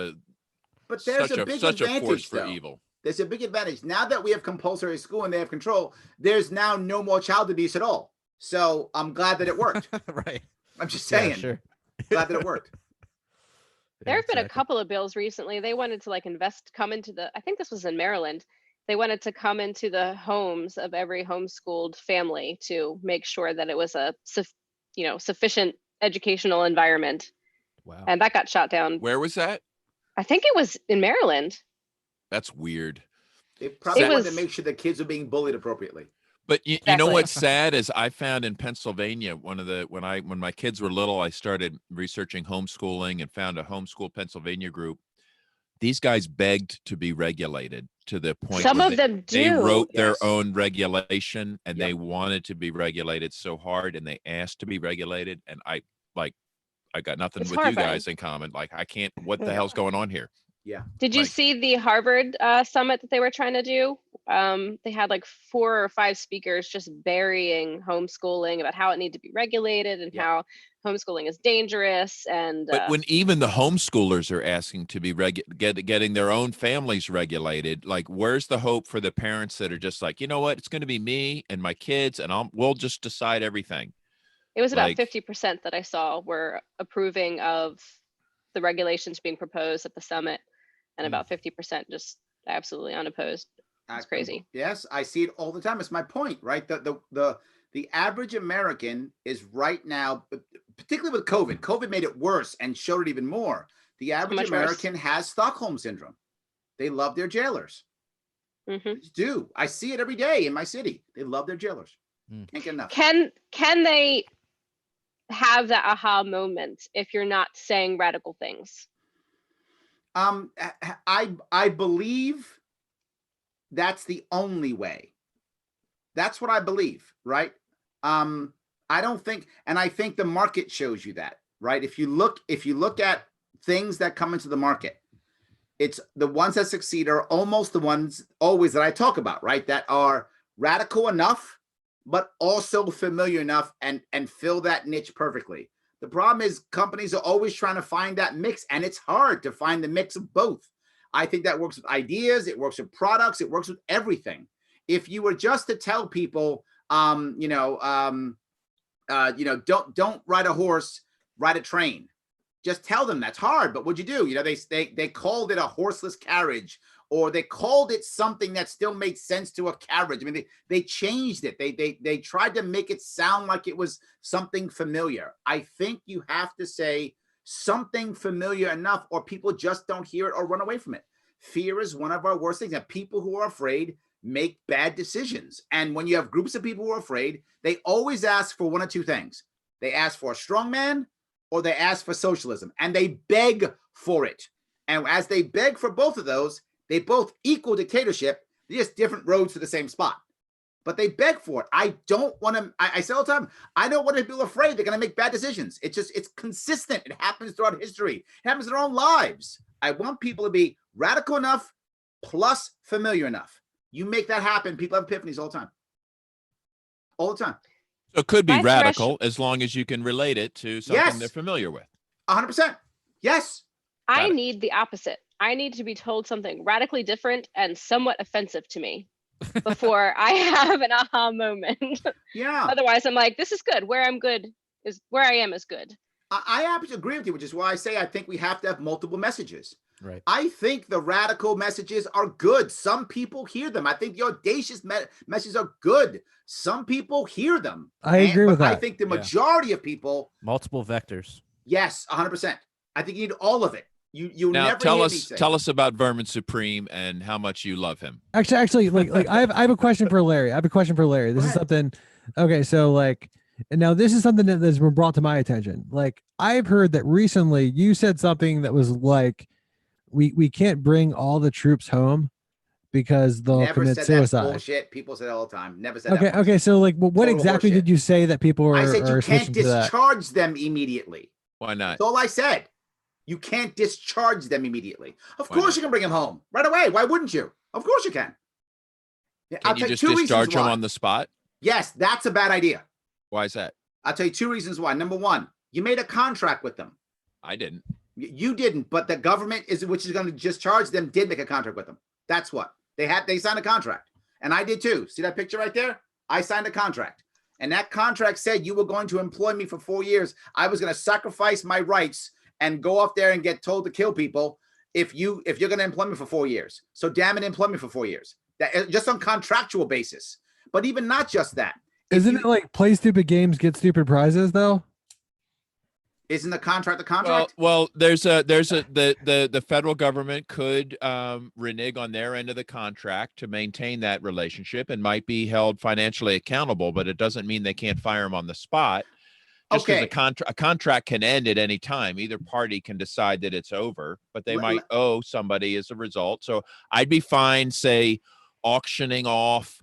But there's a big such a advantage, force for though. evil. There's a big advantage. Now that we have compulsory school and they have control, there's now no more child abuse at all. So I'm glad that it worked. Right. I'm just saying. Yeah, sure. Glad that it worked. There have been a exactly. couple of bills recently. They wanted to I think this was in Maryland. They wanted to come into the homes of every homeschooled family to make sure that it was a sufficient educational environment. Wow. And that got shot down. Where was that? I think it was in Maryland. That's weird. They probably It wanted was- to make sure the kids are being bullied appropriately. But you know Exactly. what's sad is I found in Pennsylvania, when my kids were little, I started researching homeschooling and found a homeschool Pennsylvania group. These guys begged to be regulated. to the point Some where of them they do. wrote their Yes. own regulation and Yep. they wanted to be regulated so hard and they asked to be regulated. And I got nothing It's with you horrifying. guys in common. Like, I can't, what the hell's going on here? Yeah. Did you Like- see the Harvard summit that they were trying to do? They had like 4 or 5 speakers just burying homeschooling about how it needed to be regulated and Yeah. how homeschooling is dangerous. And But when even the homeschoolers are asking to be getting their own families regulated, like, where's the hope for the parents that are just like, you know what, it's going to be me and my kids, and we'll just decide everything. it was about like- 50% that I saw were approving of the regulations being proposed at the summit, and about 50% just absolutely unopposed. It's crazy. Yes, I see it all the time. It's my point, right? The average American is right now, particularly with COVID. COVID made it worse and showed it even more. The average much worse. American has Stockholm syndrome. They love their jailers. hmm They just do. I see it every day in my city. They love their jailers. Mm. Can't get enough. Can they have that aha moment if you're not saying radical things? I believe that's the only way. That's what I believe, right? I don't think, and I think the market shows you that, right? If you look at things that come into the market, it's the ones that succeed are almost the ones always that I talk about, right? That are radical enough, but also familiar enough and fill that niche perfectly. The problem is companies are always trying to find that mix, and it's hard to find the mix of both. I think that works with ideas, it works with products, it works with everything. If you were just to tell people, don't ride a horse, ride a train. Just tell them that's hard. But what'd you do? You know, they called it a horseless carriage, or they called it something that still made sense to a carriage. I mean, they changed it. They tried to make it sound like it was something familiar. I think you have to say something familiar enough, or people just don't hear it or run away from it. Fear is one of our worst things, and people who are afraid make bad decisions. And when you have groups of people who are afraid, they always ask for one of two things. They ask for a strong man, or they ask for socialism, and they beg for it. And as they beg for both of those, they both equal dictatorship. They're just different roads to the same spot. But they beg for it. I don't want to, I say all the time, I don't want to feel afraid they're going to make bad decisions. It's consistent. It happens throughout history. It happens in their own lives. I want people to be radical enough plus familiar enough. You make that happen, people have epiphanies all the time. All the time. So it could be My radical as long as you can relate it to something Yes. they're familiar with. 100%. Yes. I Got it. need the opposite. I need to be told something radically different and somewhat offensive to me before I have an aha moment. Yeah. Otherwise, I'm like, this is good. Where I'm good is where I am is good. I absolutely agree with you, which is why I say I think we have to have multiple messages. Right. I think the radical messages are good. Some people hear them. I think the audacious messages are good. Some people hear them. I agree with but I that. think the Yeah. majority of people, Multiple vectors. yes, 100%. I think you need all of it. You Now never tell hear me us say. tell us about Vermin Supreme and how much you love him. Actually, like I have a question for Larry. This is ahead. something. Okay, so like, and now this is something that's been brought to my attention. Like, I've heard that recently you said something that was like, we can't bring all the troops home because they'll Never commit said suicide. that bullshit. People say that all the time. Never said Okay, that. once. okay. So like, what Total exactly horseshit. did you say that people I are, said you are can't switching to that? discharge them immediately. Why not? That's all I said. You can't discharge them immediately. Of Why course not? you can bring them home right away. Why wouldn't you? Of course you can. Yeah, Can I'll you tell just two reasons discharge him why. on the spot? Yes, that's a bad idea. Why is that? I'll tell you two reasons why. Number one, you made a contract with them. I didn't. You didn't, but the government which is going to discharge them did make a contract with them. That's what they signed a contract, and I did too. See that picture right there? I signed a contract, and that contract said you were going to employ me for 4 years. I was going to sacrifice my rights and go up there and get told to kill people if you're going to employ me for 4 years. So damn it, employ me for 4 years. That just on contractual basis. But even not just that. Isn't it like play stupid games, get stupid prizes though? Isn't the contract the contract? Well, the federal government could renege on their end of the contract to maintain that relationship and might be held financially accountable, but it doesn't mean they can't fire him on the spot. just because Okay. a contract can end at any time. Either party can decide that it's over, but they Le- might le- owe somebody as a result. So I'd be fine, say, auctioning off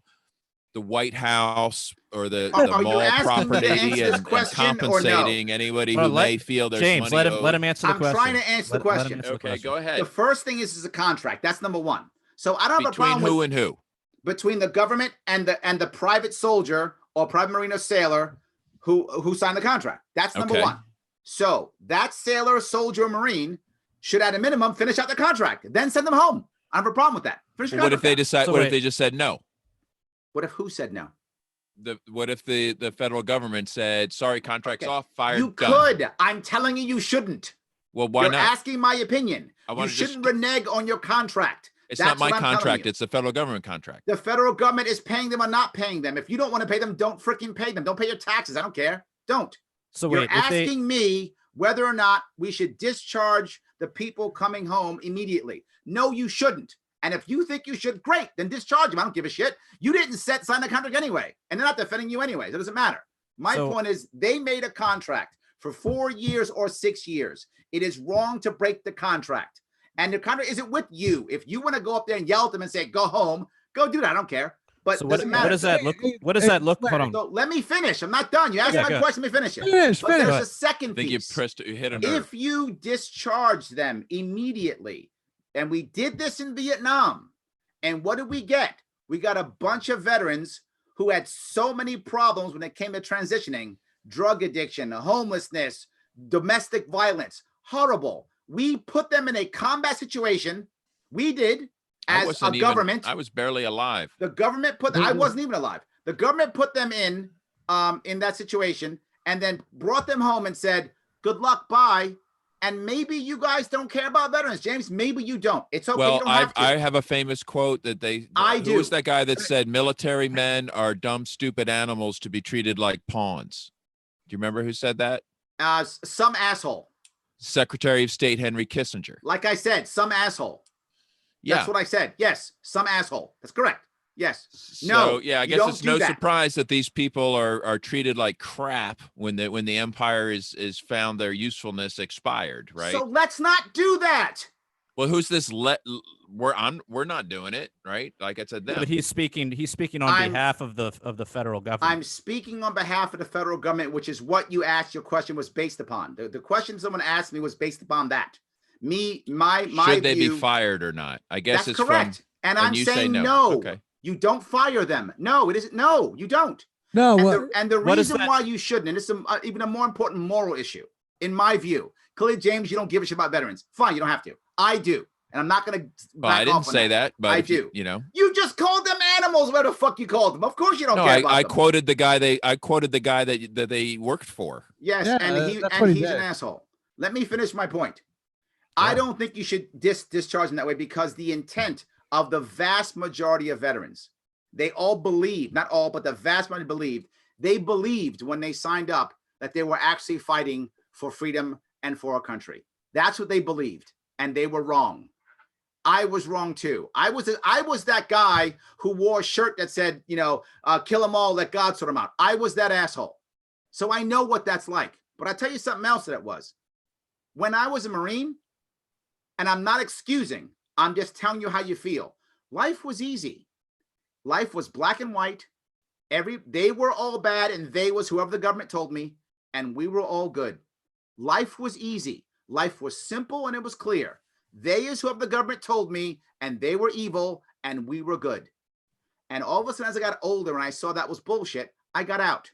the White House or the Are you mall asking me to property answer this and question or no? compensating anybody Well, who may feel there's James, money let owed. him answer the I'm question. trying to answer the Let him question. answer the Okay, question. go ahead. The first thing is a contract. That's number one. So I don't have a Between problem who with and who? between the government and the private soldier or private marine or sailor who signed the contract. That's number Okay. one. So that sailor, soldier, or marine should at a minimum finish out the contract, then send them home. I don't have a problem with that. Finish the Well, what if contract they out. decide? So What wait. if they just said no? What if who said no? What if the federal government said, sorry, contract's Okay. off, fired, You done? could. I'm telling you, you shouldn't. Well, why You're not? asking my opinion. I You wanna just- shouldn't renege on your contract. It's That's not my what I'm telling contract. you. It's the federal government contract. The federal government is paying them or not paying them. If you don't want to pay them, don't freaking pay them. Don't pay your taxes. I don't care. Don't. So You're wait, if they, asking me whether or not we should discharge the people coming home immediately. No, you shouldn't. And if you think you should, great, then discharge them. I don't give a shit. You didn't sign the contract anyway, and they're not defending you anyway. It doesn't matter. My So- point is they made a contract for 4 years or 6 years. It is wrong to break the contract. And the contract isn't with you. If you want to go up there and yell at them and say, go home, go do that. I don't care. But so it what, doesn't what matter. does that look? What does Hey, that look? Hold Larry, on. So let me finish. I'm not done. You asked Yeah, my go question. Let me finish it. Finish, But there's finish. a second I think you piece. hit a nerve. If you discharge them immediately, and we did this in Vietnam, and what did we get? We got a bunch of veterans who had so many problems when it came to transitioning: drug addiction, homelessness, domestic violence. Horrible. We put them in a combat situation. We did as a government. I was barely alive. The government put. I wasn't even alive. The government put them in that situation, and then brought them home and said, "Good luck, bye." And maybe you guys don't care about veterans, James. Maybe you don't. It's okay. Well, you don't have to. I have a famous quote that I who do. was that guy that said military men are dumb, stupid animals to be treated like pawns? Do you remember who said that? Some asshole. Secretary of State Henry Kissinger. Like I said, some asshole. Yeah. That's what I said. Yes, some asshole. That's correct. Yes. So No, yeah, I you guess don't it's do no that. surprise that these people are treated like crap when the empire is found their usefulness expired, right? So let's not do that. Well, who's this? We're not doing it, right? Like I said, them. But he's speaking on I'm- behalf of the federal government. I'm speaking on behalf of the federal government, which is what you asked. Your question was based upon. The question someone asked me was based upon that. My Should they view, be fired or not? I guess that's it's correct. And I'm you say saying no. no. Okay. You don't fire them. No, it isn't. No, you don't. No, And what, the what is reason that- why you shouldn't, and it's even a more important moral issue, in my view. Clearly, James, you don't give a shit about veterans. Fine, you don't have to. I do. And I'm not going to Well, I didn't say that, but I if do. You know. You just called them animals. Where the fuck you called them? Of course you don't No, care about I them. quoted the guy. I quoted the guy that they worked for. Yes, Yeah, and that's what he he's did. an asshole. Let me finish my point. I Yeah. don't think you should discharge them that way, because the intent of the vast majority of veterans, they all believe, not all, but the vast majority believed when they signed up that they were actually fighting for freedom and for our country. That's what they believed, and they were wrong. I was wrong too. I was that guy who wore a shirt that said, kill them all, let God sort them out. I was that asshole. So I know what that's like. But I'll tell you something else that it was. When I was a Marine, and I'm not excusing, I'm just telling you how you feel. Life was easy. Life was black and white. They were all bad, and they was whoever the government told me, and we were all good. Life was easy. Life was simple, and it was clear. They is whoever the government told me, and they were evil, and we were good. And all of a sudden, as I got older and I saw that was bullshit, I got out.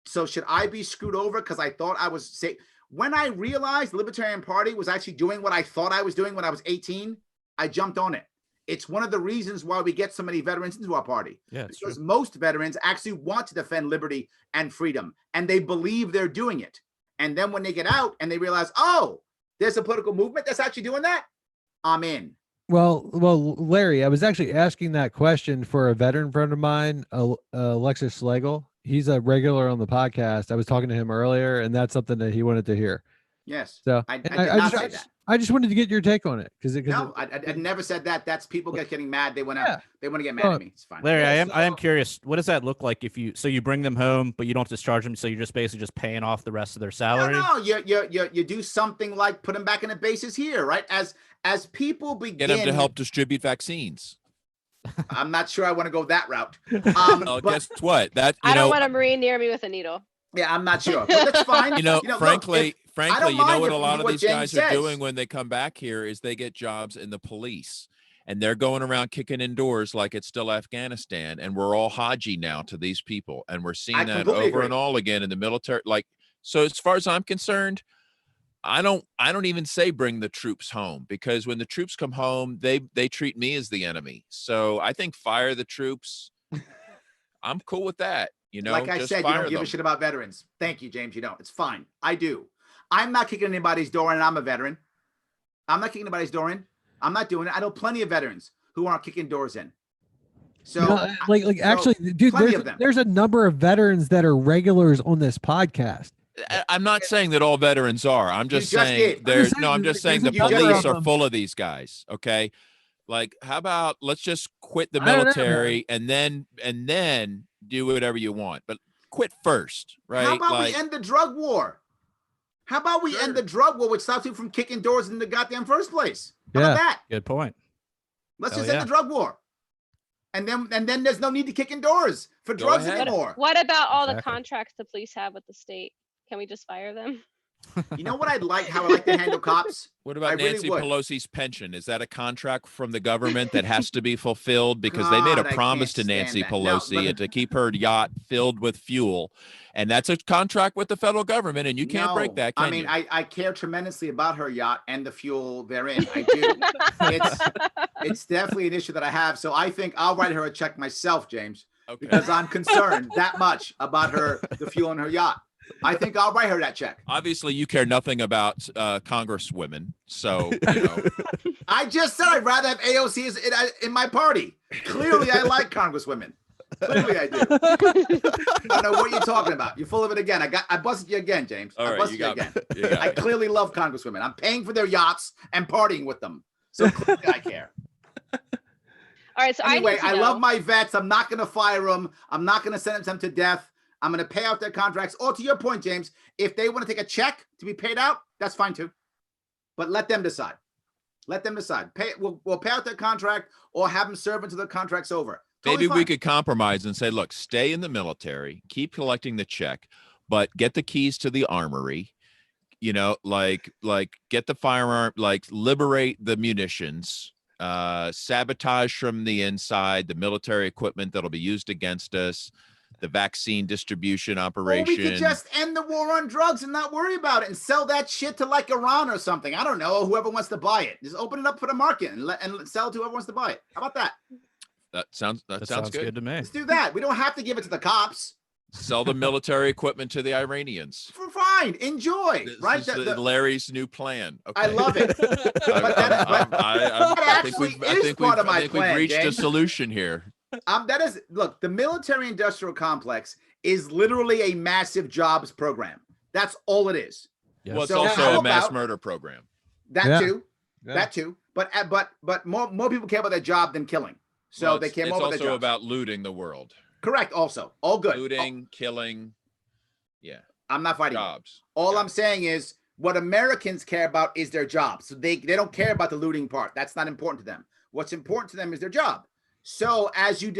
So should I be screwed over because I thought I was safe? When I realized the Libertarian Party was actually doing what I thought I was doing when I was 18, I jumped on it. It's one of the reasons why we get so many veterans into our party. Yeah, it's Because true. most veterans actually want to defend liberty and freedom, and they believe they're doing it. And then when they get out and they realize, oh, there's a political movement that's actually doing that, I'm in. well, Larry, I was actually asking that question for a veteran friend of mine, Alexis Schlegel. He's a regular on the podcast. I was talking to him earlier, and that's something that he wanted to hear. Yes. So I and did not say that. I just wanted to get your take on it because No, I never said that. That's people getting mad. They want to Yeah. get mad at me. It's fine. Larry, Yeah, I am curious. What does that look like if you bring them home, but you don't discharge them, so you're just basically just paying off the rest of their salary? No, you do something like put them back in the bases here, right? As people begin, Get them to help distribute vaccines. I'm not sure I want to go that route. Well, But guess what? That you I don't know, want a Marine near me with a needle. yeah, I'm not sure. But that's fine. you know, look, frankly, I don't you know mind what if a you lot do of what these James guys says. are doing when they come back here is they get jobs in the police. And they're going around kicking in doors like it's still Afghanistan. And we're all Haji now to these people. And we're seeing I that completely over agree. and all again in the military. Like, so as far as I'm concerned, I don't even say bring the troops home, because when the troops come home, they treat me as the enemy. So I think fire the troops. I'm cool with that. You know, like I just said, you fire don't give a them. shit about veterans. Thank you, James. You don't. It's fine. I do. I'm not kicking anybody's door in, and I'm a veteran. I'm not kicking anybody's door in. I'm not doing it. I know plenty of veterans who aren't kicking doors in. So, You know, like actually, dude, plenty of them. there's a number of veterans that are regulars on this podcast. I'm not saying that all veterans are. I'm just just saying did. there's I'm no. I'm just saying the there's a number police of are them. full of these guys. Okay, like how about let's just quit the I don't know, military and then do whatever you want, but quit first, right? How about like, we end the drug war? How about we Sure. end the drug war, which stops you from kicking doors in the goddamn first place? How Yeah. about that? Good point. Let's Hell just end yeah. the drug war. And then there's no need to kick in doors for Go drugs ahead. anymore. What about all the Exactly. contracts the police have with the state? Can we just fire them? You know what I'd like, how I like to handle cops? what I about really Nancy would. Pelosi's pension? Is that a contract from the government that has to be fulfilled? Because they made a God, I promise to can't stand Nancy that. No, Pelosi but- to keep her yacht filled with fuel, and that's a contract with the federal government, and you can't break No, that. Can I mean, you? I care tremendously about her yacht and the fuel therein. I do. It's definitely an issue that I have. So I think I'll write her a check myself, James, Okay. because I'm concerned that much about the fuel in her yacht. I think I'll write her that check. Obviously, you care nothing about congresswomen, so you know. I just said I'd rather have AOC in my party. Clearly, I like congresswomen. Clearly, I do. I don't know what you're talking about. You're full of it again. I busted you again, James. All I right, busted you you got again. me. You got I me. clearly love congresswomen. I'm paying for their yachts and partying with them. So clearly I care. All right, so Anyway, I, I love my vets. I'm not going to fire them. I'm not going to sentence them to death. I'm going to pay out their contracts. Or to your point, James, if they want to take a check to be paid out, that's fine too. But let them decide. Let them decide. We'll pay out their contract or have them serve until the contract's over. Totally Maybe we fine. could compromise and say, look, stay in the military, keep collecting the check, but get the keys to the armory, you know, like get the firearm, like liberate the munitions, sabotage from the inside, the military equipment that'll be used against us, the vaccine distribution Or operation. we could just end the war on drugs and not worry about it and sell that shit to like Iran or something. I don't know. Whoever wants to buy it. Just open it up for the market and sell it to whoever wants to buy it. How about that? That sounds good. to me. Let's do that. We don't have to give it to the cops. Sell the military equipment to the Iranians. For fine. Enjoy. This Right? is Larry's new plan. Okay. I love it. I think actually is we've part of my we've plan, reached a James. solution here. Look, the military industrial complex is literally a massive jobs program. That's all it is. Yes. Well, it's So also how a mass about- murder program. That Yeah. too. Yeah. That too. But more people care about their job than killing. So Well, they care more it's about their also jobs. about looting the world. Correct. Also, all good. Looting, killing, yeah, I'm not fighting. you. jobs. All I'm saying is what Americans care about is their job. So they don't care about the looting part. That's not important to them. What's important to them is their job. So as you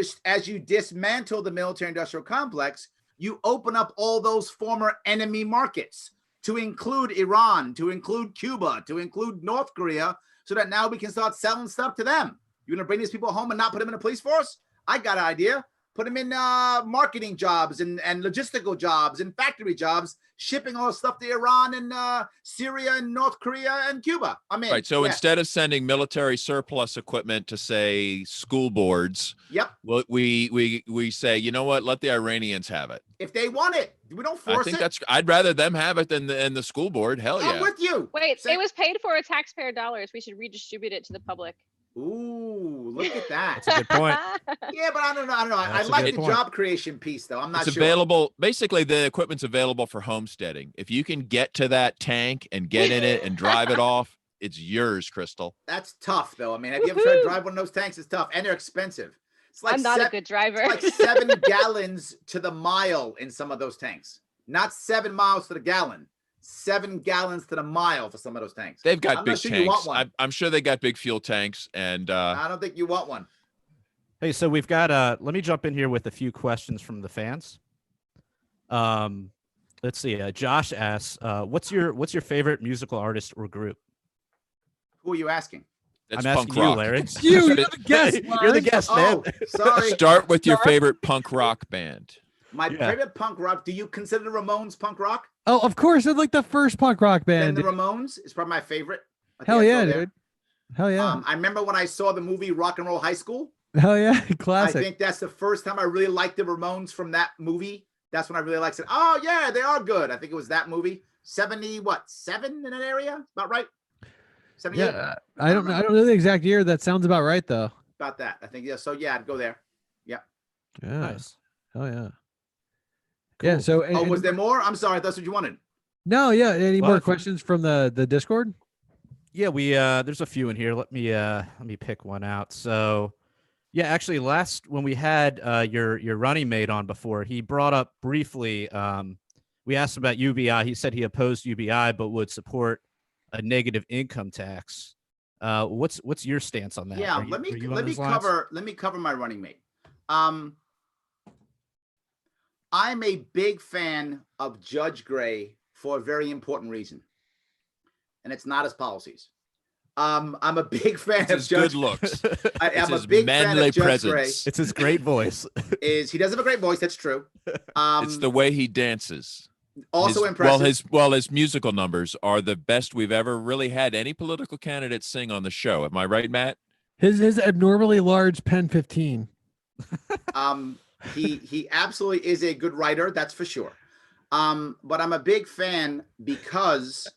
dismantle the military industrial complex, you open up all those former enemy markets to include Iran, to include Cuba, to include North Korea, so that now we can start selling stuff to them. You're gonna bring these people home and not put them in the police force? I got an idea. Put them in marketing jobs and logistical jobs and factory jobs, shipping all the stuff to Iran and Syria and North Korea and Cuba. I mean, Right. So yeah. instead of sending military surplus equipment to say school boards, Yep. we say, you know what? Let the Iranians have it. If they want it, we don't I force think it. I'd rather them have it than the school board. Hell I'm yeah. with you. Wait, Say- it was paid for with taxpayer dollars. We should redistribute it to the public. Ooh, look at that. That's a good point. Yeah, but I don't know. I That's a like good the point. job creation piece, though. I'm not It's sure. available. Basically, the equipment's available for homesteading. If you can get to that tank and get in it and drive it off, It's yours, Crystal. That's tough, though. I mean, have you ever tried to drive one of those tanks? It's tough, and they're expensive. It's like I'm not a good driver. It's like 7 gallons to the mile in some of those tanks. Not 7 miles to the gallon. 7 gallons to the mile for some of those tanks. They've got I'm big not sure you want tanks. one. I'm sure they got big fuel tanks, and I don't think you want one. Hey, so we've got let me jump in here with a few questions from the fans. Let's see. Josh asks, what's your favorite musical artist or group? Who are you asking? that's I'm punk asking you, rock. Larry. It's you. You're the guest. You're the Lars. guest, man. Oh, sorry. Start with your favorite punk rock band. My Yeah. favorite punk rock. Do you consider the Ramones punk rock? Oh, of course. It's like the first punk rock Then band. the Ramones is probably my favorite. I think Hell I'd go yeah, there. dude. Hell yeah. I remember when I saw the movie Rock and Roll High School. Hell yeah. I Classic. think that's the first time I really liked the Ramones from that movie. That's when I really liked it. Oh yeah, they are good. I think it was that movie. 7 in that area? About right? 78? Yeah. I don't know the exact year. That sounds about right though. About that. I think, yeah. So yeah, I'd go there. Yeah. Nice. Hell yeah. Yeah. Cool. So Oh, was there more? I'm sorry. That's what you wanted. no, yeah. Any Well, more if- questions from the Discord? Yeah, we there's a few in here. Let me pick one out. So, yeah, actually, when we had your running mate on before, he brought up briefly. We asked him about UBI. He said he opposed UBI, but would support a negative income tax. What's your stance on that? Yeah, Are you- let me are you on let me those lines? cover my running mate. I'm a big fan of Judge Gray for a very important reason, and it's not his policies. I'm a big fan It's of his Judge. good looks. I It's am a his big fan manly of Judge presence. Gray. It's his great voice. He does have a great voice. That's true. It's the way he dances. Also His- impressive. His musical numbers are the best we've ever really had any political candidate sing on the show. Am I right, Matt? His abnormally large pen 15. He absolutely is a good writer, that's for sure. But I'm a big fan because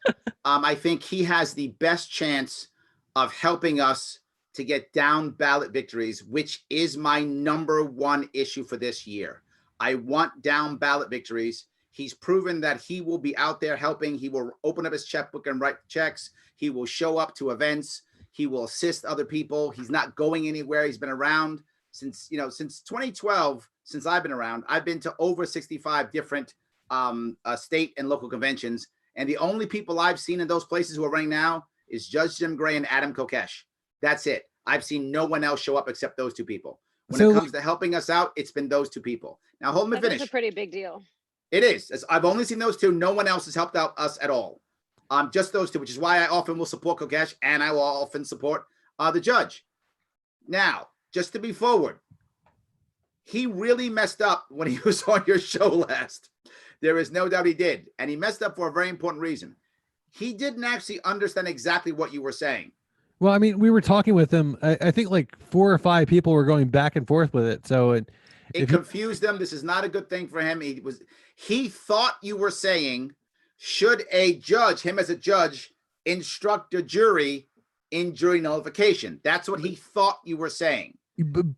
I think he has the best chance of helping us to get down ballot victories, which is my number one issue for this year. I want down ballot victories. He's proven that he will be out there helping. He will open up his checkbook and write checks. He will show up to events. He will assist other people. He's not going anywhere. He's been around since 2012. Since I've been around, I've been to over 65 different state and local conventions. And the only people I've seen in those places who are running now is Judge Jim Gray and Adam Kokesh. That's it. I've seen no one else show up except those two people. When So- it comes to helping us out, it's been those two people. Now, hold me That's finish. a pretty big deal. It is. I've only seen those two. No one else has helped out us at all. Just those two, which is why I often will support Kokesh and I will often support the judge. Now, just to be forward, he really messed up when he was on your show last. There is no doubt he did. And he messed up for a very important reason. He didn't actually understand exactly what you were saying. Well, I mean, we were talking with him. I think like 4 or 5 people were going back and forth with it. So It if you- confused him. This is not a good thing for him. He thought you were saying, should a judge, him as a judge, instruct a jury in jury nullification? That's what he thought you were saying.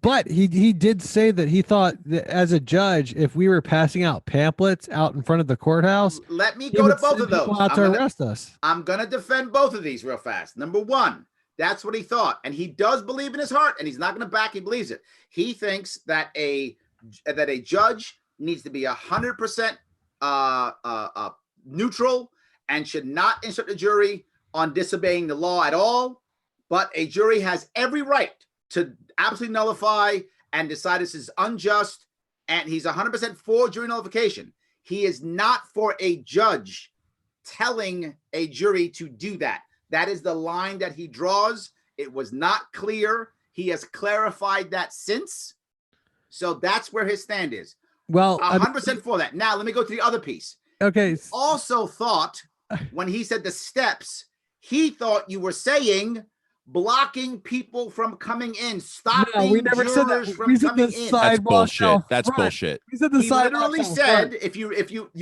but he did say that he thought that as a judge, if we were passing out pamphlets out in front of the courthouse, Let me he go to would both send of those. people out to arrest us. I'm going to defend both of these real fast. Number one, that's what he thought. And he does believe in his heart, and he's not going to back. He believes it. He thinks that a judge needs to be 100% neutral and should not instruct a jury on disobeying the law at all. But a jury has every right to absolutely nullify and decide this is unjust. And he's 100% for jury nullification. He is not for a judge telling a jury to do that. That is the line that he draws. It was not clear. He has clarified that since. So that's where his stand is. Well, 100% for that. Now, let me go to the other piece. okay. Also thought when he said the steps, he thought you were saying blocking people from coming in, stopping No, we never said that. jurors We from said coming the in. side- That's Sidewalk bullshit. out That's front. bullshit. We said the He side. literally said, if you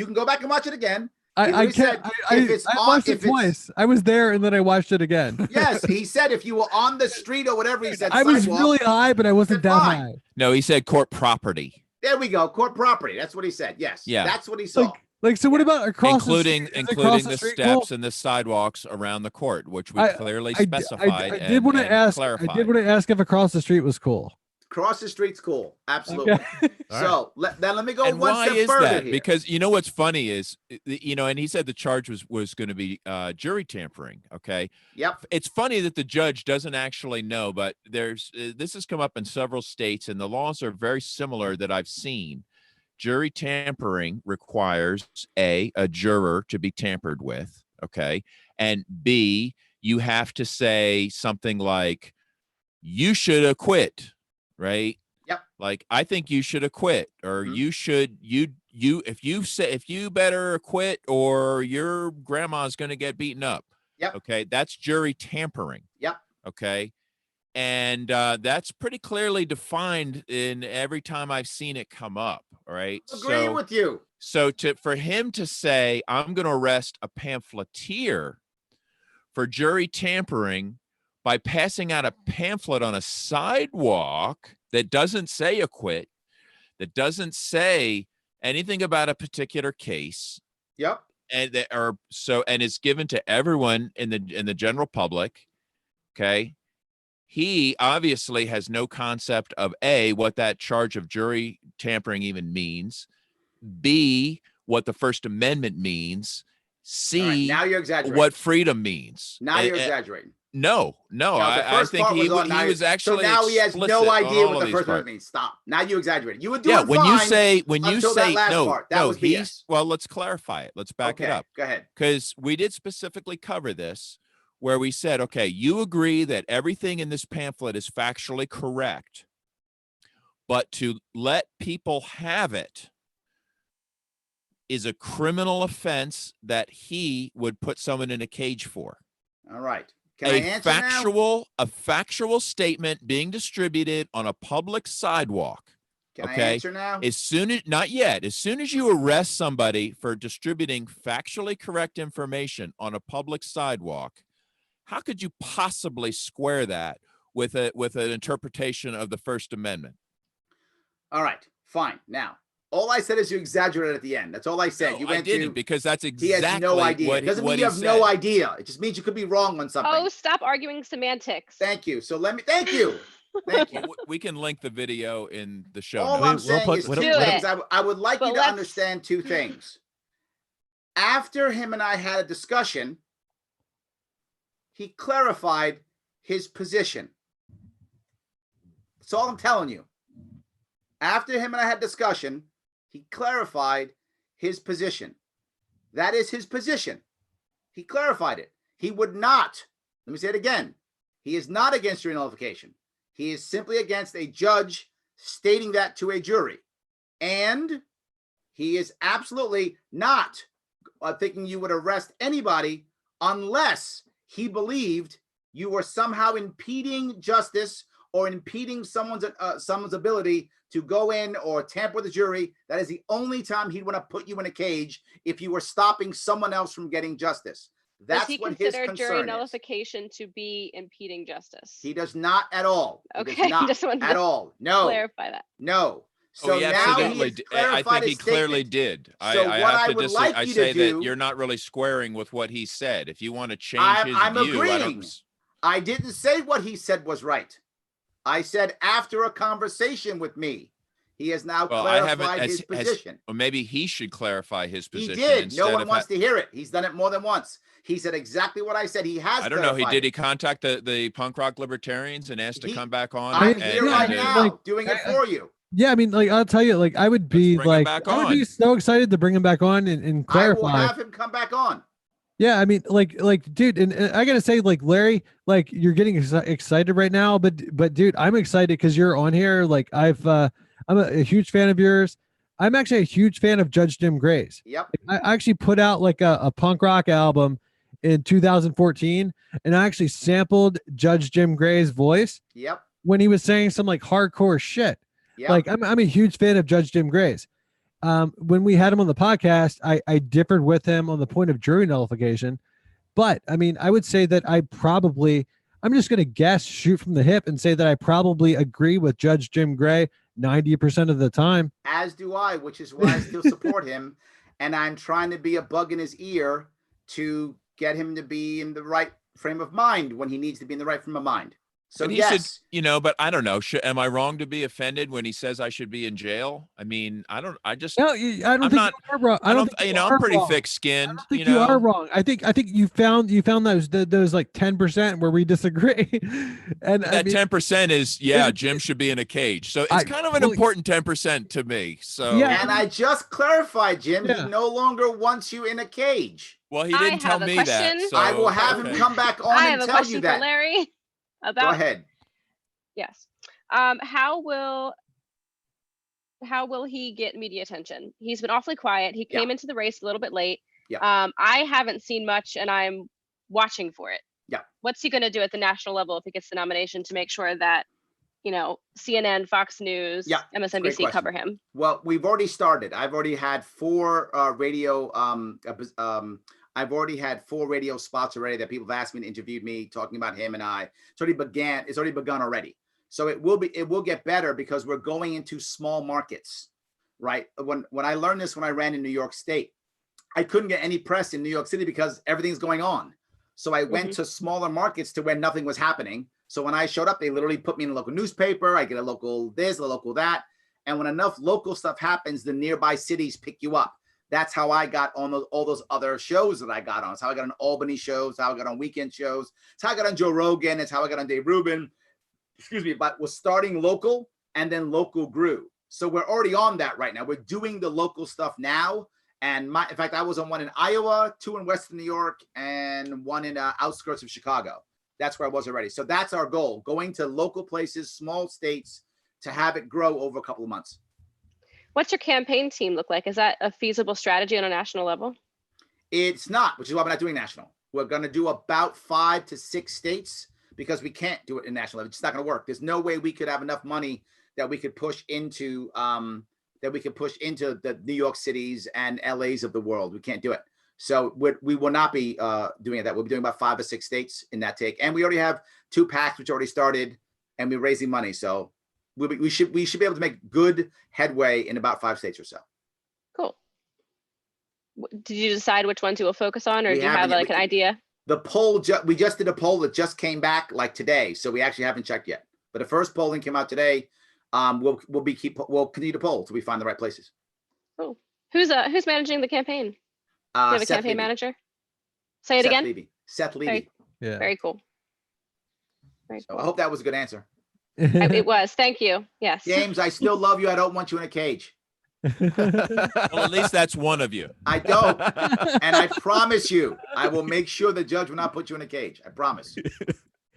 can go back and watch it again. I literally can't. said, I if it's watched on- it if it's- twice. I was there and then I watched it again. Yes, he said if you were on the street or whatever, he said I was sidewalk. really high, but I wasn't Then that fine. high. No, he said court property. There we go. Court property. That's what he said. Yes. Yeah. That's what he saw. Like, Like, so what about across including the street? Is across the street steps cool? and the sidewalks around the court, which we I- clearly I specified did want to and ask. clarified. I did want to ask if across the street was cool. Cross the street's cool. Absolutely. Okay. So then let me go And one why step is further that? here. Because you know what's funny is, and he said the charge was going to be jury tampering. Okay. Yep. It's funny that the judge doesn't actually know, but there's this has come up in several states, and the laws are very similar that I've seen. Jury tampering requires a juror to be tampered with. Okay. And B, you have to say something like, you should acquit, right? Yep. Like, I think you should acquit, or you should, if you better acquit, or your grandma's going to get beaten up. Yep. Okay. That's jury tampering. Yep. Okay. And that's pretty clearly defined in every time I've seen it come up. All right. Agreeing with you. So for him to say, I'm going to arrest a pamphleteer for jury tampering by passing out a pamphlet on a sidewalk that doesn't say acquit, that doesn't say anything about a particular case. Yep. And it's given to everyone in the general public. Okay. He obviously has no concept of A, what that charge of jury tampering even means, B, what the First Amendment means, C, All right, now you're exaggerating. what freedom means. Now you're exaggerating. No, I think he was actually. So now he has no idea what the First Amendment means. Stop. Now you exaggerated. You would do it when fine you say that last part. That was BS. Well, let's clarify it. Let's back it up. Go ahead. Because we did specifically cover this, where we said, okay, you agree that everything in this pamphlet is factually correct, but to let people have it is a criminal offense that he would put someone in a cage for. All right. Can I answer now? A factual statement being distributed on a public sidewalk. Can I answer now? Not yet. As soon as you arrest somebody for distributing factually correct information on a public sidewalk, how could you possibly square that with an interpretation of the First Amendment? All right, fine. Now, all I said is you exaggerated at the end. That's all I said. No, you went I didn't, because that's exactly he has no idea. What, it doesn't what mean you he have said. no idea. It just means you could be wrong on something. Oh, stop arguing semantics. Thank you. So thank you. Thank you. We can link the video in the show All notes. I'm saying is two things. I would like you to understand two things. After him and I had a discussion, he clarified his position. That's all I'm telling you. After him and I had discussion, he clarified his position. That is his position. He clarified it. He would not, let me say it again. He is not against jury nullification. He is simply against a judge stating that to a jury. And he is absolutely not thinking you would arrest anybody unless he believed you were somehow impeding justice or impeding someone's ability to go in or tamper with the jury. That is the only time he'd want to put you in a cage, if you were stopping someone else from getting justice. That's does he what his consider concern jury is. nullification to be impeding justice? He does not at all. Okay, just at all. No. Clarify that. No. So he now absolutely he I think he clearly did. So I what have I to would like I you say to do, that you're not really squaring with what he said. If you want to change his I'm view, agreeing. I didn't say what he said was right. I said after a conversation with me, he has now clarified his position. Or maybe he should clarify his position. He did. No one wants to hear it. He's done it more than once. He said exactly what I said. He has. I don't know. Did he contact the punk rock libertarians and ask to come back on? I'm here right now doing it for you. Yeah, I mean, like, I'll tell you, like, I would be I would be so excited to bring him back on and clarify. I will have him come back on. Yeah, I mean, like, dude, and I gotta say, like, Larry, like, you're getting excited right now, but, dude, I'm excited because you're on here. Like, I'm a huge fan of yours. I'm actually a huge fan of Judge Jim Gray's. Yep. I actually put out like a punk rock album in 2014, and I actually sampled Judge Jim Gray's voice. Yep. When he was saying some like hardcore shit. Yep. Like, I'm a huge fan of Judge Jim Gray's. When we had him on the podcast, I differed with him on the point of jury nullification. But I mean, I would say that I'm just going to guess, shoot from the hip, and say that I probably agree with Judge Jim Gray 90% of the time. As do I, which is why I still support him. and I'm trying to be a bug in his ear to get him to be in the right frame of mind when he needs to be in the right frame of mind. So But he yes, should, you know, but I don't know. Am I wrong to be offended when he says I should be in jail? I mean, I don't I don't I'm think not- you are wrong. I don't think you you know, are I'm pretty wrong. I thick-skinned, don't think you you know. are wrong. I think you found those like 10% where we disagree, and I That mean, 10% is, Jim should be in a cage. So it's kind of an important 10% to me. So Yeah. and I just clarified, Jim, Yeah. he no longer wants you in a cage. well, he I didn't tell have a me that. question. So I will have him okay. come back on I and have a tell question you for that. Larry Go about ahead. yes. How will he get media attention? He's been awfully quiet. He Yeah. came into the race a little bit late. Yeah. I haven't seen much, and I'm watching for it. Yeah. What's he going to do at the national level if he gets the nomination to make sure that, CNN, Fox News, Yeah, great MSNBC question. cover him? Well, we've already started. I've already had 4 radio I've already had 4 radio spots already that people have asked me to interview me talking about him and I. It's already begun already. So it will get better because we're going into small markets, right? When I learned this when I ran in New York State, I couldn't get any press in New York City because everything's going on. So I went to smaller markets to where nothing was happening. So when I showed up, they literally put me in a local newspaper. I get a local this, a local that. And when enough local stuff happens, the nearby cities pick you up. That's how I got on all those other shows that I got on. It's how I got on Albany shows, how I got on weekend shows. It's how I got on Joe Rogan. It's how I got on Dave Rubin. Excuse me, but we're starting local and then local grew. So we're already on that right now. We're doing the local stuff now. And in fact, I was on one in Iowa, 2 in Western New York, and 1 in outskirts of Chicago. That's where I was already. So that's our goal, going to local places, small states, to have it grow over a couple of months. What's your campaign team look like? Is that a feasible strategy on a national level? It's not, which is why we're not doing national. We're going to do about 5 to 6 states because we can't do it in national level. It's not going to work. There's no way we could have enough money that we could push into the New York cities and LAs of the world. We can't do it. So we will not be doing that. We'll be doing about 5 or 6 states in that take. And we already have 2 PACs, which already started, and we're raising money. So we should be able to make good headway in about 5 states or so. Cool. Did you decide which ones you will focus on, or do you have like an idea? The poll, we just did a poll that just came back like today. So we actually haven't checked yet. But the first polling came out today. We'll continue to poll till we find the right places. Cool. Who's managing the campaign? Do you have a Seth campaign Levy. manager? Say it Seth again. Levy. Seth Levy. Yeah. Very cool. Very So cool. I hope that was a good answer. It was. Thank you. Yes. James, I still love you. I don't want you in a cage. Well, at least that's one of you. I don't. And I promise you, I will make sure the judge will not put you in a cage. I promise.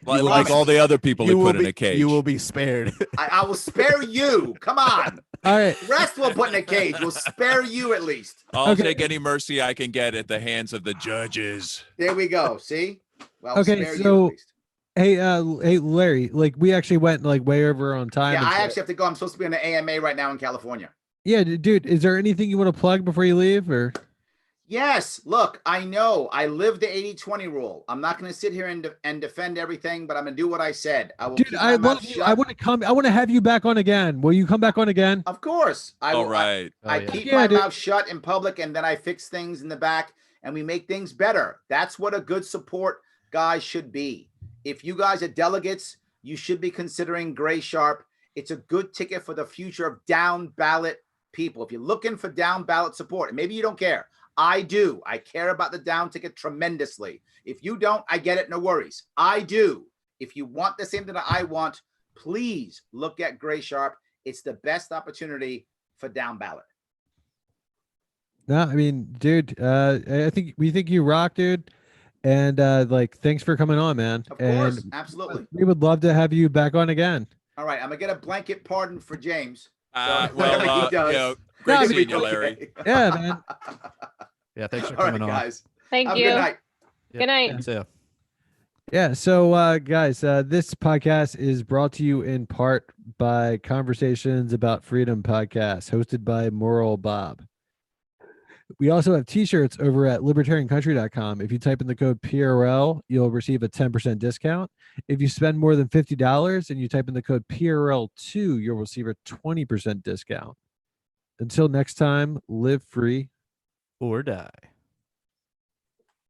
Like all the other people he put in a cage. You will be spared. I will spare you. Come on. All right. The rest we'll put in a cage. We'll spare you at least. I'll Okay. take any mercy I can get at the hands of the judges. There we go. See? Well, Okay, spare you so- at least. Hey, Larry, like we actually went like way over on time. Yeah, and I shit. actually have to go. I'm supposed to be on the AMA right now in California. Yeah, dude, is there anything you want to plug before you leave, or? Yes. Look, I know I live the 80-20 rule. I'm not going to sit here and defend everything, but I'm going to do what I said. I will Dude, keep I my mouth love you. shut. I want to come. I want to have you back on again. Will you come back on again? Of course. I All will. right. I Oh, yeah. keep Yeah, my dude. mouth shut in public, and then I fix things in the back, and we make things better. That's what a good support guy should be. If you guys are delegates, you should be considering Gray Sharpe. It's a good ticket for the future of down ballot people. If you're looking for down ballot support, and maybe you don't care, I do. I care about the down ticket tremendously. If you don't, I get it. No worries. I do. If you want the same thing that I want, please look at Gray Sharpe. It's the best opportunity for down ballot. No, I mean, dude, I think we think you rock, dude. And like, thanks for coming on, man. Of course, And absolutely. we would love to have you back on again. All right, I'm gonna get a blanket pardon for James. Well, whatever he does, great No, seeing you, Larry. Yeah, man. Yeah, thanks for All right, coming on. guys. Thank Have a you. good night. Good night. You too. Yeah. So, guys, this podcast is brought to you in part by Conversations About Freedom podcast, hosted by Moral Bob. We also have t-shirts over at libertariancountry.com. If you type in the code PRL, you'll receive a 10% discount. If you spend more than $50 and you type in the code PRL2, you'll receive a 20% discount. Until next time, live free, or die.